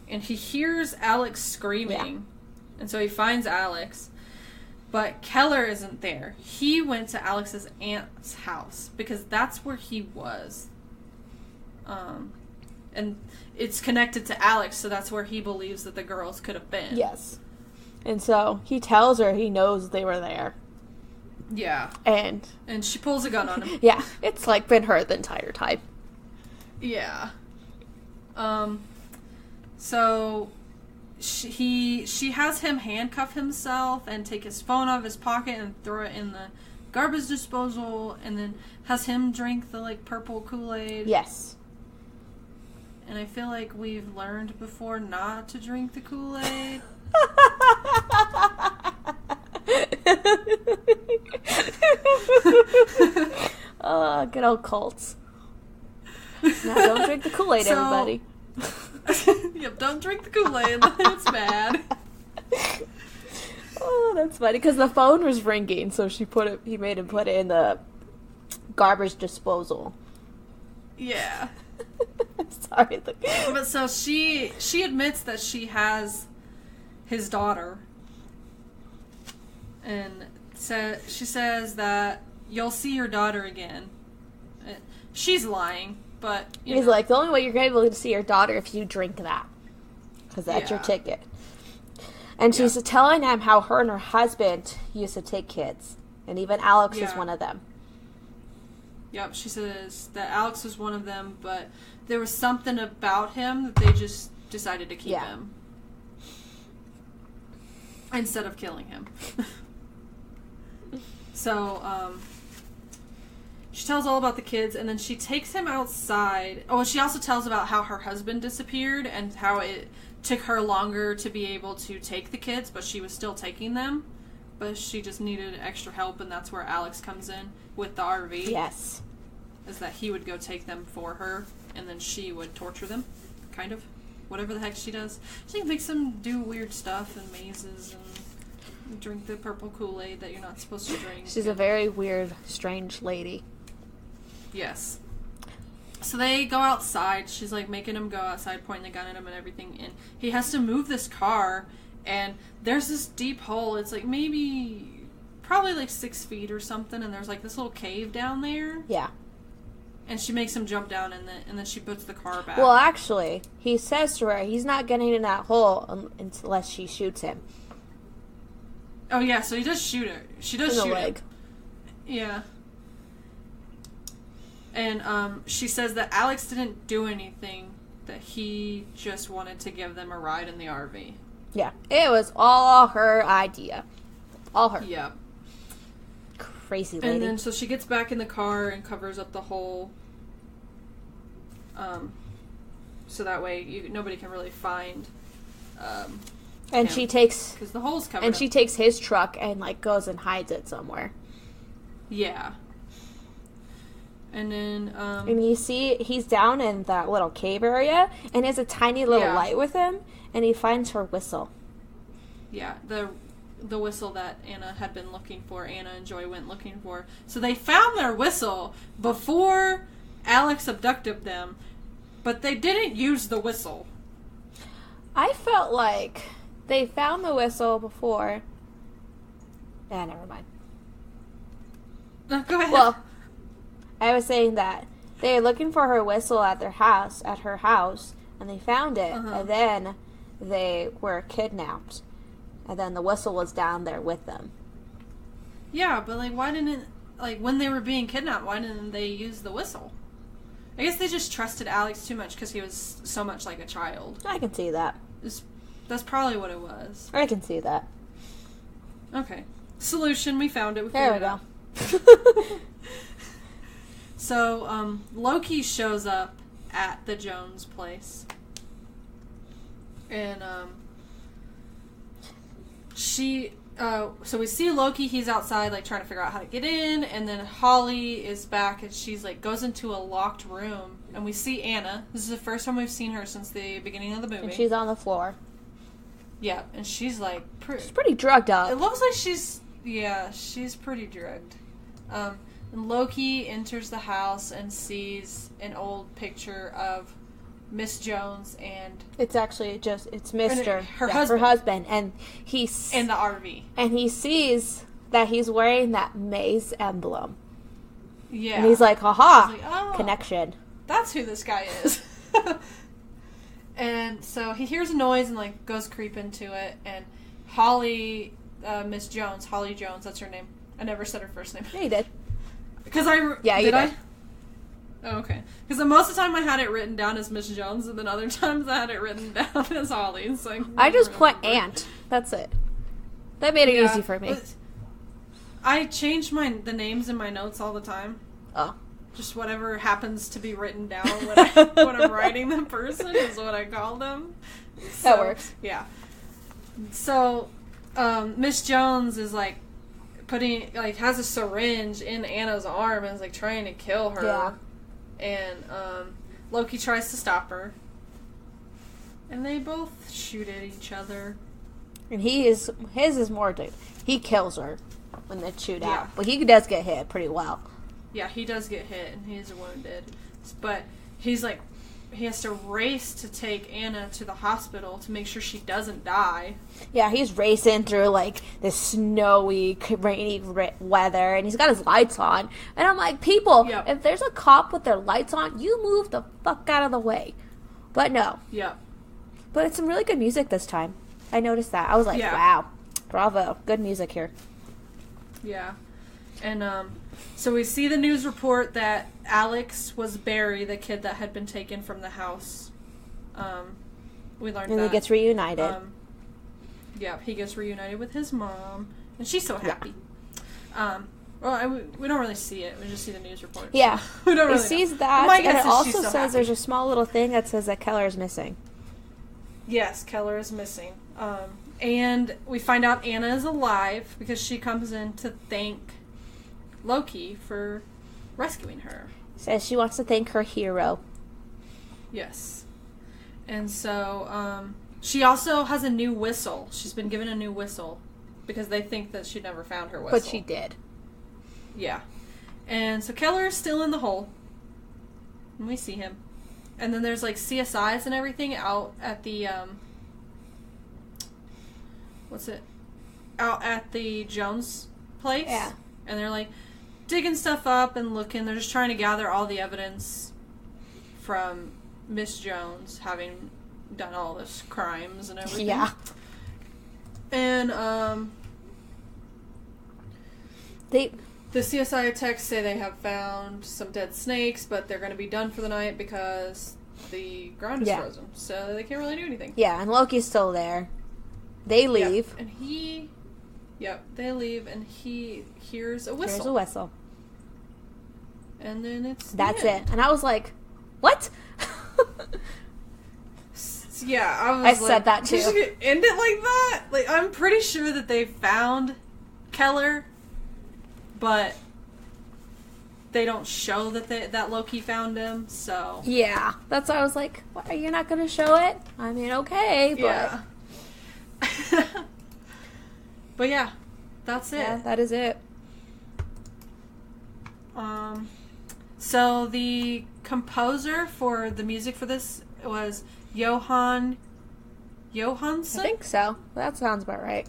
and he hears Alex screaming. And so he finds Alex. But Keller isn't there. He went to Alex's aunt's house, because that's where he was. And it's connected to Alex, so that's where he believes that the girls could have been. Yes. And so he tells her he knows they were there. Yeah. And she pulls a gun on him. Yeah. It's like been her the entire time. Yeah. So she has him handcuff himself and take his phone out of his pocket and throw it in the garbage disposal, and then has him drink the like purple Kool-Aid. Yes. And I feel like we've learned before not to drink the Kool-Aid. Oh, good old cults. Now don't drink the Kool-Aid, everybody. Yep, don't drink the Kool-Aid. It's bad. Oh, that's funny, because the phone was ringing, so he made him put it in the garbage disposal. Yeah. Sorry. But so she admits that she has his daughter, and she says that you'll see your daughter again. She's lying, but he's like, the only way you're going to be able to see your daughter if you drink that, because that's your ticket. And she's telling him how her and her husband used to take kids, and even Alex is one of them. Yep, she says that Alex was one of them, but there was something about him that they just decided to keep him. Instead of killing him. So, she tells all about the kids, and then she takes him outside. Oh, and she also tells about how her husband disappeared, and how it took her longer to be able to take the kids, but she was still taking them. But she just needed extra help, and that's where Alex comes in with the RV. Yes. Is that he would go take them for her, and then she would torture them, kind of. Whatever the heck she does. She makes them do weird stuff and mazes and drink the purple Kool-Aid that you're not supposed to drink. She's a very weird, strange lady. Yes. So they go outside. She's like making him go outside, pointing the gun at him and everything. And he has to move this car, And there's this deep hole. It's like probably like 6 feet or something. And there's like this little cave down there. Yeah. And she makes him jump down and then she puts the car back. Well, actually, he says to her he's not getting in that hole unless she shoots him. Oh, yeah, so he does shoot her. She does shoot him. Yeah. And she says that Alex didn't do anything, that he just wanted to give them a ride in the RV. Yeah. It was all her idea. All her. Yeah. Crazy lady. And then so she gets back in the car and covers up the hole. So that way nobody can really find and him, she takes... because the hole's covered And up. she takes his truck and, like, goes and hides it somewhere. Yeah. And then... and you see, he's down in that little cave area, and he has a tiny little light with him, and he finds her whistle. Yeah, the whistle that Anna had been looking for. Anna and Joy went looking for. So they found their whistle before Alex abducted them, but they didn't use the whistle. I felt like they found the whistle before... never mind. No, go ahead. Well, I was saying that they were looking for her whistle at her house, and they found it, and then they were kidnapped. And then the whistle was down there with them. Yeah, but, like, why didn't... Like, when they were being kidnapped, why didn't they use the whistle? I guess they just trusted Alex too much because he was so much like a child. I can see that. That's probably what it was. I can see that. Okay. Solution, we found it. There we go. So, Loki shows up at the Jones place. And, so we see Loki, he's outside, like, trying to figure out how to get in, and then Holly is back, and she's, like, goes into a locked room, and we see Anna. This is the first time we've seen her since the beginning of the movie. And she's on the floor. Yeah, and she's, like, she's pretty drugged up. It looks like she's pretty drugged. And Loki enters the house and sees an old picture of Miss Jones and... It's actually it's Mr. Her husband. Her husband. And he's... In the RV. And he sees that he's wearing that maze emblem. Yeah. And he's like, haha, like, oh, connection. That's who this guy is. And so he hears a noise and, like, goes creep into it. And Holly, Miss Jones, Holly Jones, that's her name. I never said her first name. Yeah, you did. Because Yeah, you did. Oh, okay. Because most of the time I had it written down as Miss Jones, and then other times I had it written down as Holly. So I just put Aunt. That's it. That made it easy for me. I change the names in my notes all the time. Oh. Just whatever happens to be written down when I'm writing the person is what I call them. So, that works. Yeah. So, Miss Jones is, like, has a syringe in Anna's arm and is, like, trying to kill her. Yeah. And Loki tries to stop her. And they both shoot at each other. And his is more he kills her when they shoot out. But he does get hit pretty well. Yeah, he does get hit and he's wounded. But he's like, he has to race to take Anna to the hospital to make sure she doesn't die. Yeah, he's racing through, like, this snowy, rainy weather, and he's got his lights on. And I'm like, people, if there's a cop with their lights on, you move the fuck out of the way. But no. Yeah. But it's some really good music this time. I noticed that. I was like, wow, bravo, good music here. Yeah. And, so we see the news report that Alex was Barry, the kid that had been taken from the house. We learned that. And he gets reunited. He gets reunited with his mom. And she's so happy. Well, we don't really see it. We just see the news report. Yeah. So we don't really sees know. that, My and guess it is also she's so says happy. there's a small little thing that says that Keller is missing. Yes, Keller is missing. And we find out Anna is alive because she comes in to thank Loki for rescuing her. Says she wants to thank her hero. Yes. And so, she also has a new whistle. She's been given a new whistle because they think that she never found her whistle. But she did. Yeah. And so Keller is still in the hole. And we see him. And then there's, like, CSIs and everything out at the, out at the Jones place. Yeah. And they're like digging stuff up and looking. They're just trying to gather all the evidence from Miss Jones having done all this crimes and everything. Yeah. And the CSI techs say they have found some dead snakes, but they're going to be done for the night because the ground is frozen, so they can't really do anything. Yeah, and Loki's still there. They leave. Yep, and they leave, and he hears a whistle. Here's a whistle. And then That's it. And I was like, what? Yeah, I said that too. Did you end it like that? Like, I'm pretty sure that they found Keller, but they don't show that Loki found him, so... Yeah, that's why I was like, what, are you not going to show it? I mean, okay, but... Yeah. But yeah, that's it. Yeah, that is it. So the composer for the music for this was Johansen? I think so. That sounds about right.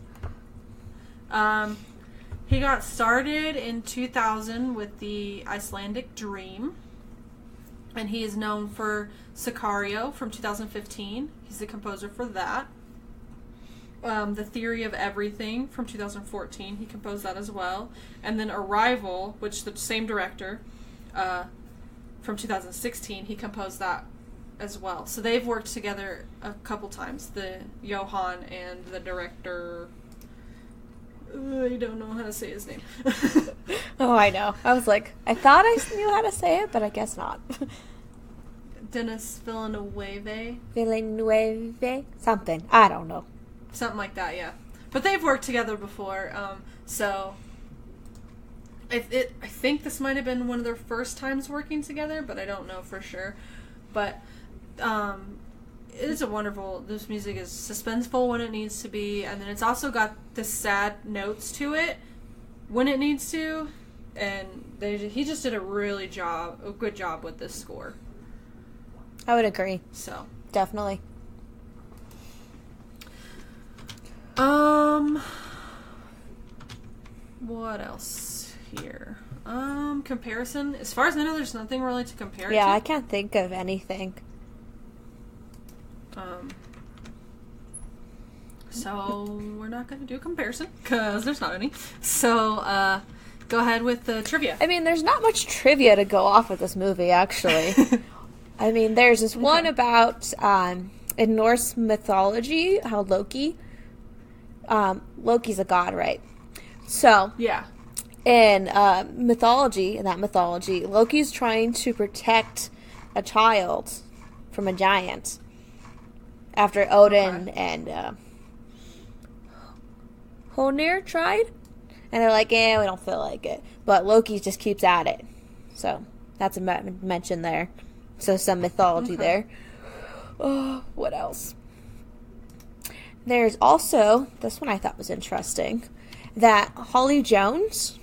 He got started in 2000 with the Icelandic Dream, and he is known for Sicario from 2015. He's the composer for that. The Theory of Everything from 2014, he composed that as well. And then Arrival, which the same director, from 2016, he composed that as well. So they've worked together a couple times, the Johan and the director... I don't know how to say his name. Oh, I know. I was like, I thought I knew how to say it, but I guess not. Denis Villeneuve? Villeneuve? Something. I don't know. Something like that, yeah. But they've worked together before, so... I think this might have been one of their first times working together, but I don't know for sure. But, it is this music is suspenseful when it needs to be, and then it's also got the sad notes to it when it needs to, and he just did a good job with this score. I would agree. So. Definitely. What else here? Comparison. As far as I know, there's nothing really to compare it to. Yeah, I can't think of anything. So we're not going to do a comparison because there's not any. So go ahead with the trivia. I mean, there's not much trivia to go off with this movie, actually. I mean, there's this one about in Norse mythology how Loki's a god, right? So yeah, in mythology, Loki's trying to protect a child from a giant after Odin and Honir tried, and they're like, we don't feel like it, but Loki just keeps at it. So that's a mention there. So some mythology there. Oh, what else? There's also, this one I thought was interesting, that Holly Jones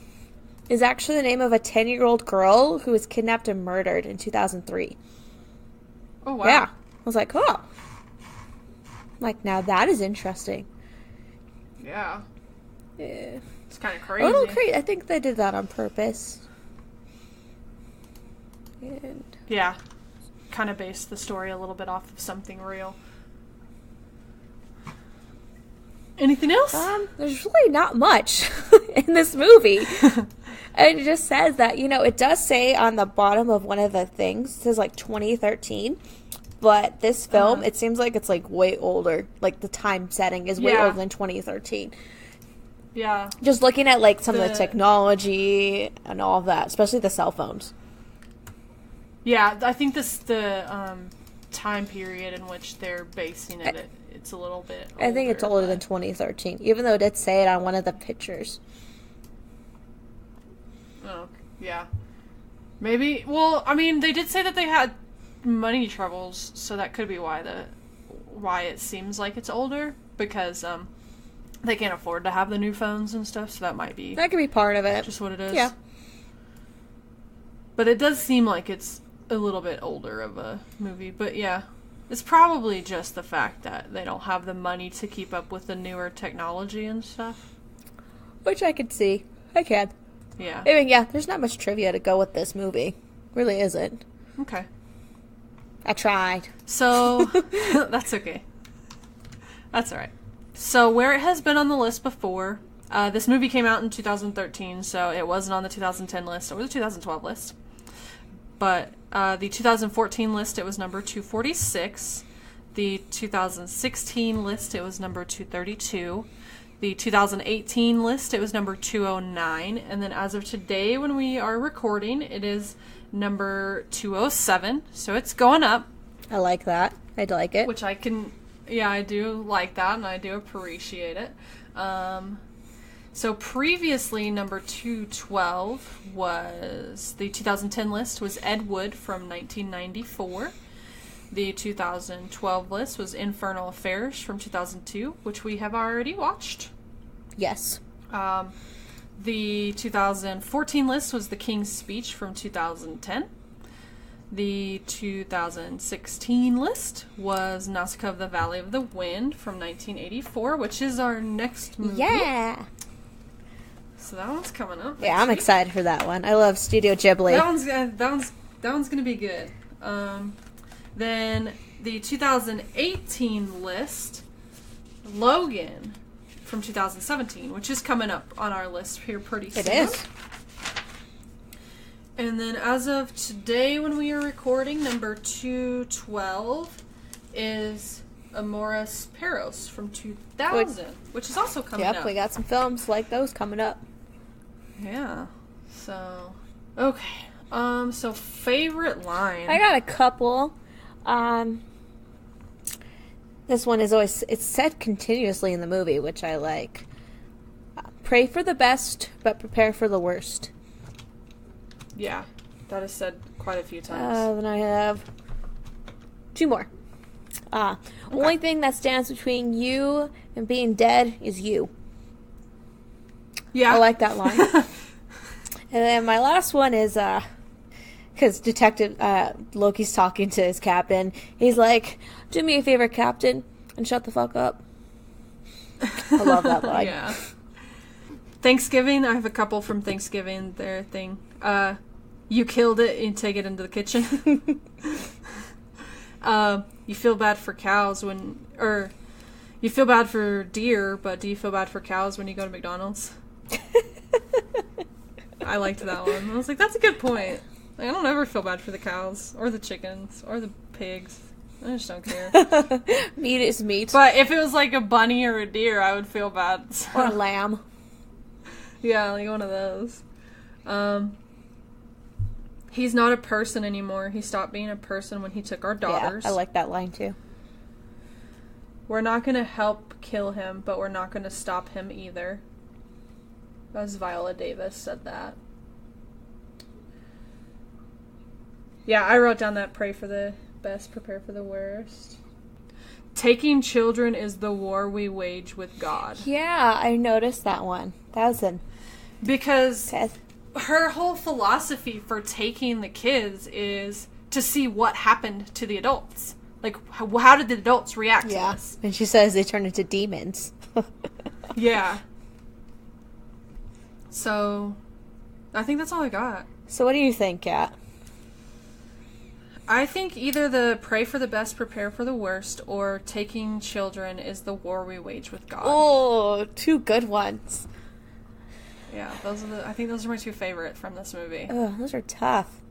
is actually the name of a 10-year-old girl who was kidnapped and murdered in 2003. Oh, wow. Yeah. I was like, oh. Like, now that is interesting. Yeah. Yeah. It's kind of crazy. A little crazy. I think they did that on purpose. And yeah. Kind of based the story a little bit off of something real. Anything else? There's really not much in this movie. And it just says that, it does say on the bottom of one of the things, it says like 2013. But this film, it seems like it's like way older. Like the time setting is way older than 2013. Yeah. Just looking at like some of the technology and all of that, especially the cell phones. Yeah, I think the time period in which they're basing it, it's a little bit older. I think it's older than 2013, even though it did say it on one of the pictures. Oh, yeah. Maybe, well, I mean, they did say that they had money troubles, so that could be why it seems like it's older, because they can't afford to have the new phones and stuff, so that could be part of it. Just what it is. Yeah. But it does seem like it's a little bit older of a movie, but yeah. It's probably just the fact that they don't have the money to keep up with the newer technology and stuff. Which I could see. I can. Yeah. I mean, yeah, there's not much trivia to go with this movie. Really isn't. Okay. I tried. So, that's okay. That's alright. So, where it has been on the list before, this movie came out in 2013, so it wasn't on the 2010 list or the 2012 list. But the 2014 list, it was number 246. The 2016 list, it was number 232. The 2018 list, it was number 209. And then as of today, when we are recording, it is number 207. So it's going up. I like that. I'd like it. Which I can... Yeah, I do like that, and I do appreciate it. So previously, number 212 was the 2010 list was Ed Wood from 1994. The 2012 list was Infernal Affairs from 2002, which we have already watched. Yes. The 2014 list was The King's Speech from 2010. The 2016 list was Nausicaa of the Valley of the Wind from 1984, which is our next movie. Yeah. So that one's coming up. Yeah, I'm excited for that one. I love Studio Ghibli. That one's gonna be good. Then the 2018 list, Logan from 2017, which is coming up on our list here pretty soon. It is. And then as of today, when we are recording, number 212 is Amoris Perros from 2000, which is also coming up. Yep, we got some films like those coming up. Yeah. So, okay. So favorite line. I got a couple. This one is always, it's said continuously in the movie, which I like. Pray for the best, but prepare for the worst. Yeah, that is said quite a few times. Then I have two more. Only thing that stands between you and being dead is you. Yeah. I like that line. And then my last one is, because Detective Loki's talking to his captain. He's like, do me a favor, Captain, and shut the fuck up. I love that line. Yeah. Thanksgiving, I have a couple from Thanksgiving, their thing. You killed it and take it into the kitchen. You feel bad for cows you feel bad for deer, but do you feel bad for cows when you go to McDonald's? I liked that one. I was like, that's a good point. Like, I don't ever feel bad for the cows, or the chickens, or the pigs. I just don't care. Meat is meat. But if it was like a bunny or a deer, I would feel bad. So. Or a lamb. Yeah, like one of those. He's not a person anymore. He stopped being a person when he took our daughters. Yeah, I like that line too. We're not going to help kill him, but we're not going to stop him either. As Viola Davis said that. Yeah, I wrote down that pray for the best, prepare for the worst. Taking children is the war we wage with God. Yeah, I noticed that one. Because her whole philosophy for taking the kids is to see what happened to the adults. Like, how did the adults react to this? And she says they turn into demons. Yeah. So, I think that's all I got. So what do you think, Kat? I think either the pray for the best, prepare for the worst, or taking children is the war we wage with God. Oh, two good ones. Yeah, I think those are my two favorite from this movie. Ugh, those are tough.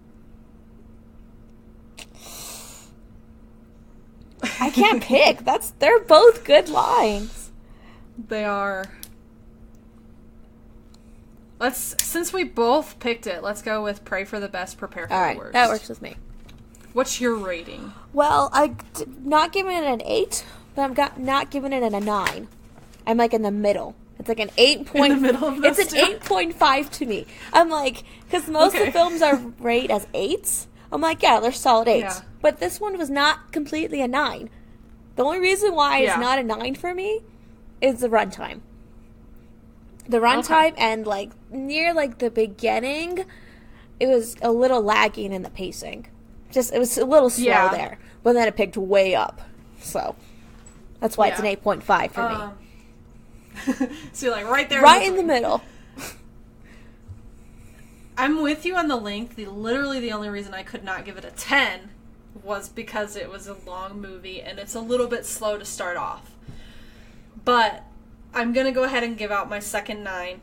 I can't pick. They're both good lines. They are. Since we both picked it, let's go with pray for the best, prepare for the worst. Alright, that works with me. What's your rating? Well, I'm not giving it an 8, but I'm not giving it a 9. I'm like in the middle. It's like an 8 point. In the middle of It's an 8.5 to me. I'm like, because most of the films are rated as 8s. I'm like, yeah, they're solid 8s. Yeah. But this one was not completely a 9. The only reason why it's not a 9 for me is the runtime. The runtime and like near like the beginning, it was a little lagging in the pacing. It was a little slow there. But then it picked way up. So that's why it's an 8.5 for me. So you're like right there. Right in the middle. I'm with you on the length. Literally the only reason I could not give it a 10 was because it was a long movie and it's a little bit slow to start off. But I'm going to go ahead and give out my second 9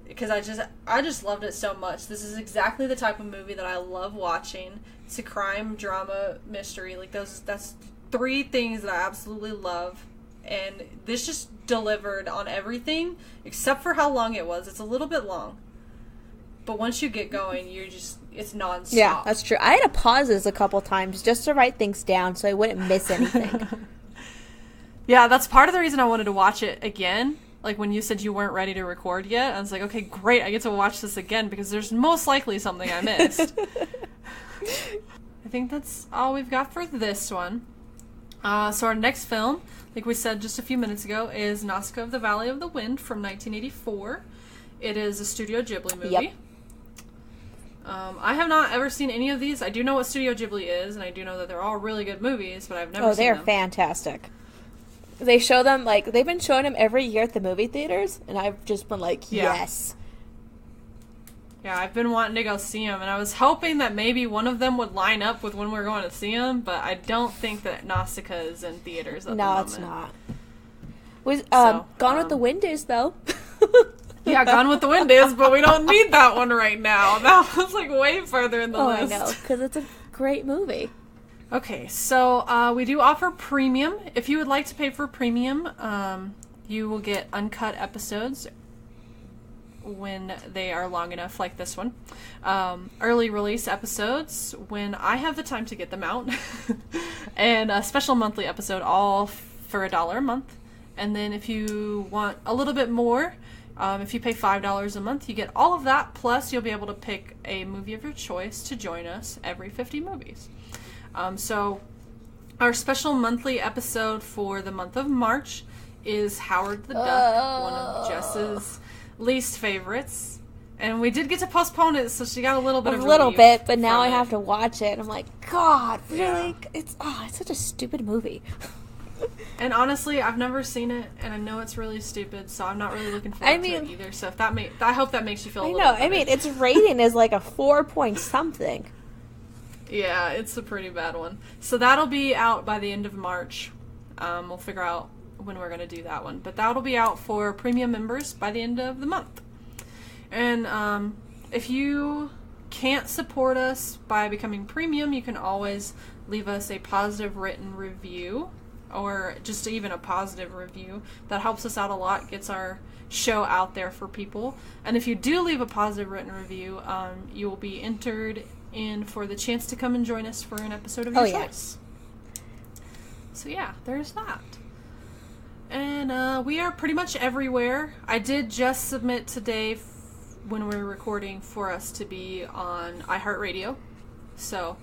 because I just loved it so much. This is exactly the type of movie that I love watching. It's a crime, drama, mystery. Like that's 3 things that I absolutely love. And this just delivered on everything except for how long it was. It's a little bit long. But once you get going, it's nonstop. Yeah, that's true. I had to pause this a couple times just to write things down so I wouldn't miss anything. Yeah, that's part of the reason I wanted to watch it again. Like when you said you weren't ready to record yet, I was like, okay, great, I get to watch this again because there's most likely something I missed. I think that's all we've got for this one. So our next film, like we said just a few minutes ago, is Nausicaa of the Valley of the Wind from 1984. It is a Studio Ghibli movie. Yep. I have not ever seen any of these. I do know what Studio Ghibli is, and I do know that they're all really good movies, but I've never seen them. Oh, they're fantastic. They show them, like, they've been showing them every year at the movie theaters, and I've just been like, yes. Yeah, I've been wanting to go see them, and I was hoping that maybe one of them would line up with when we're going to see them, but I don't think that Nausicaa is in theaters at the moment. No, it's not. Gone with the Wind is, though. Yeah, Gone with the Wind is, but we don't need that one right now. That was like way further in the list. I know, because it's a great movie. Okay, so we do offer premium. If you would like to pay for premium, you will get uncut episodes when they are long enough, like this one. Early release episodes when I have the time to get them out. And a special monthly episode, all for $1 a month. And then if you want a little bit more, if you pay $5 a month, you get all of that, plus you'll be able to pick a movie of your choice to join us every 50 movies. So our special monthly episode for the month of March is Howard the Duck, one of Jess's least favorites. And we did get to postpone it, so she got a little bit of relief. A little bit, but now I have to watch it, and I'm like, God, really? Yeah. It's such a stupid movie. And honestly, I've never seen it, and I know it's really stupid, so I'm not really looking forward to it either. So if I hope that makes you feel a little better. I mean, its rating is like a 4 point something. Yeah, it's a pretty bad one. So that'll be out by the end of March. We'll figure out when we're going to do that one. But that'll be out for premium members by the end of the month. And if you can't support us by becoming premium, you can always leave us a positive written review, or just even a positive review. That helps us out a lot, gets our show out there for people. And if you do leave a positive written review, you will be entered in for the chance to come and join us for an episode of your choice. So yeah, there's that. And we are pretty much everywhere. I did just submit today when we were recording for us to be on iHeartRadio. So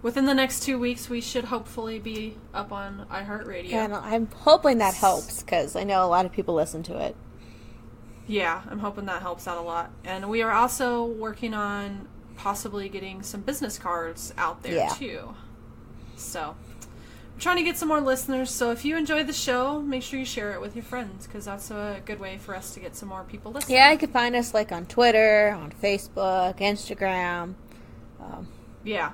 within the next 2 weeks, we should hopefully be up on iHeartRadio. And I'm hoping that helps, because I know a lot of people listen to it. Yeah, I'm hoping that helps out a lot. And we are also working on possibly getting some business cards out there, too. So I'm trying to get some more listeners. So if you enjoy the show, make sure you share it with your friends, because that's a good way for us to get some more people listening. Yeah, you can find us like on Twitter, on Facebook, Instagram. Yeah.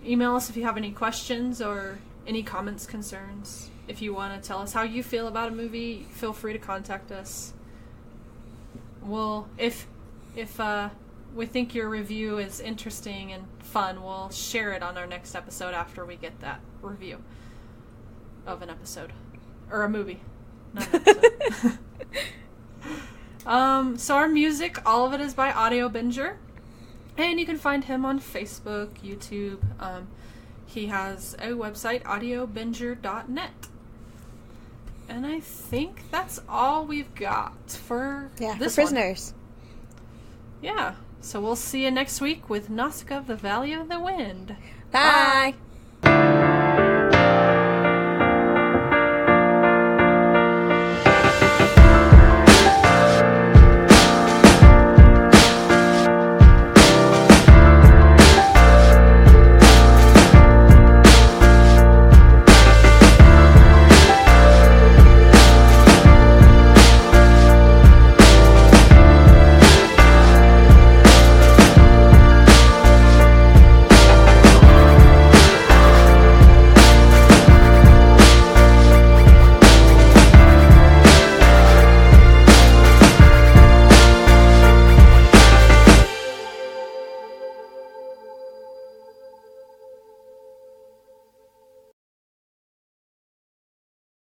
Email us if you have any questions or any comments, concerns. If you want to tell us how you feel about a movie, feel free to contact us. Well, if we think your review is interesting and fun, we'll share it on our next episode after we get that review of an episode. Or a movie. Not an episode. So our music, all of it is by Audio Binger. And you can find him on Facebook, YouTube. He has a website, audiobinger.net. And I think that's all we've got for this for Prisoners. Yeah. So we'll see you next week with Nausicaa of the Valley of the Wind. Bye.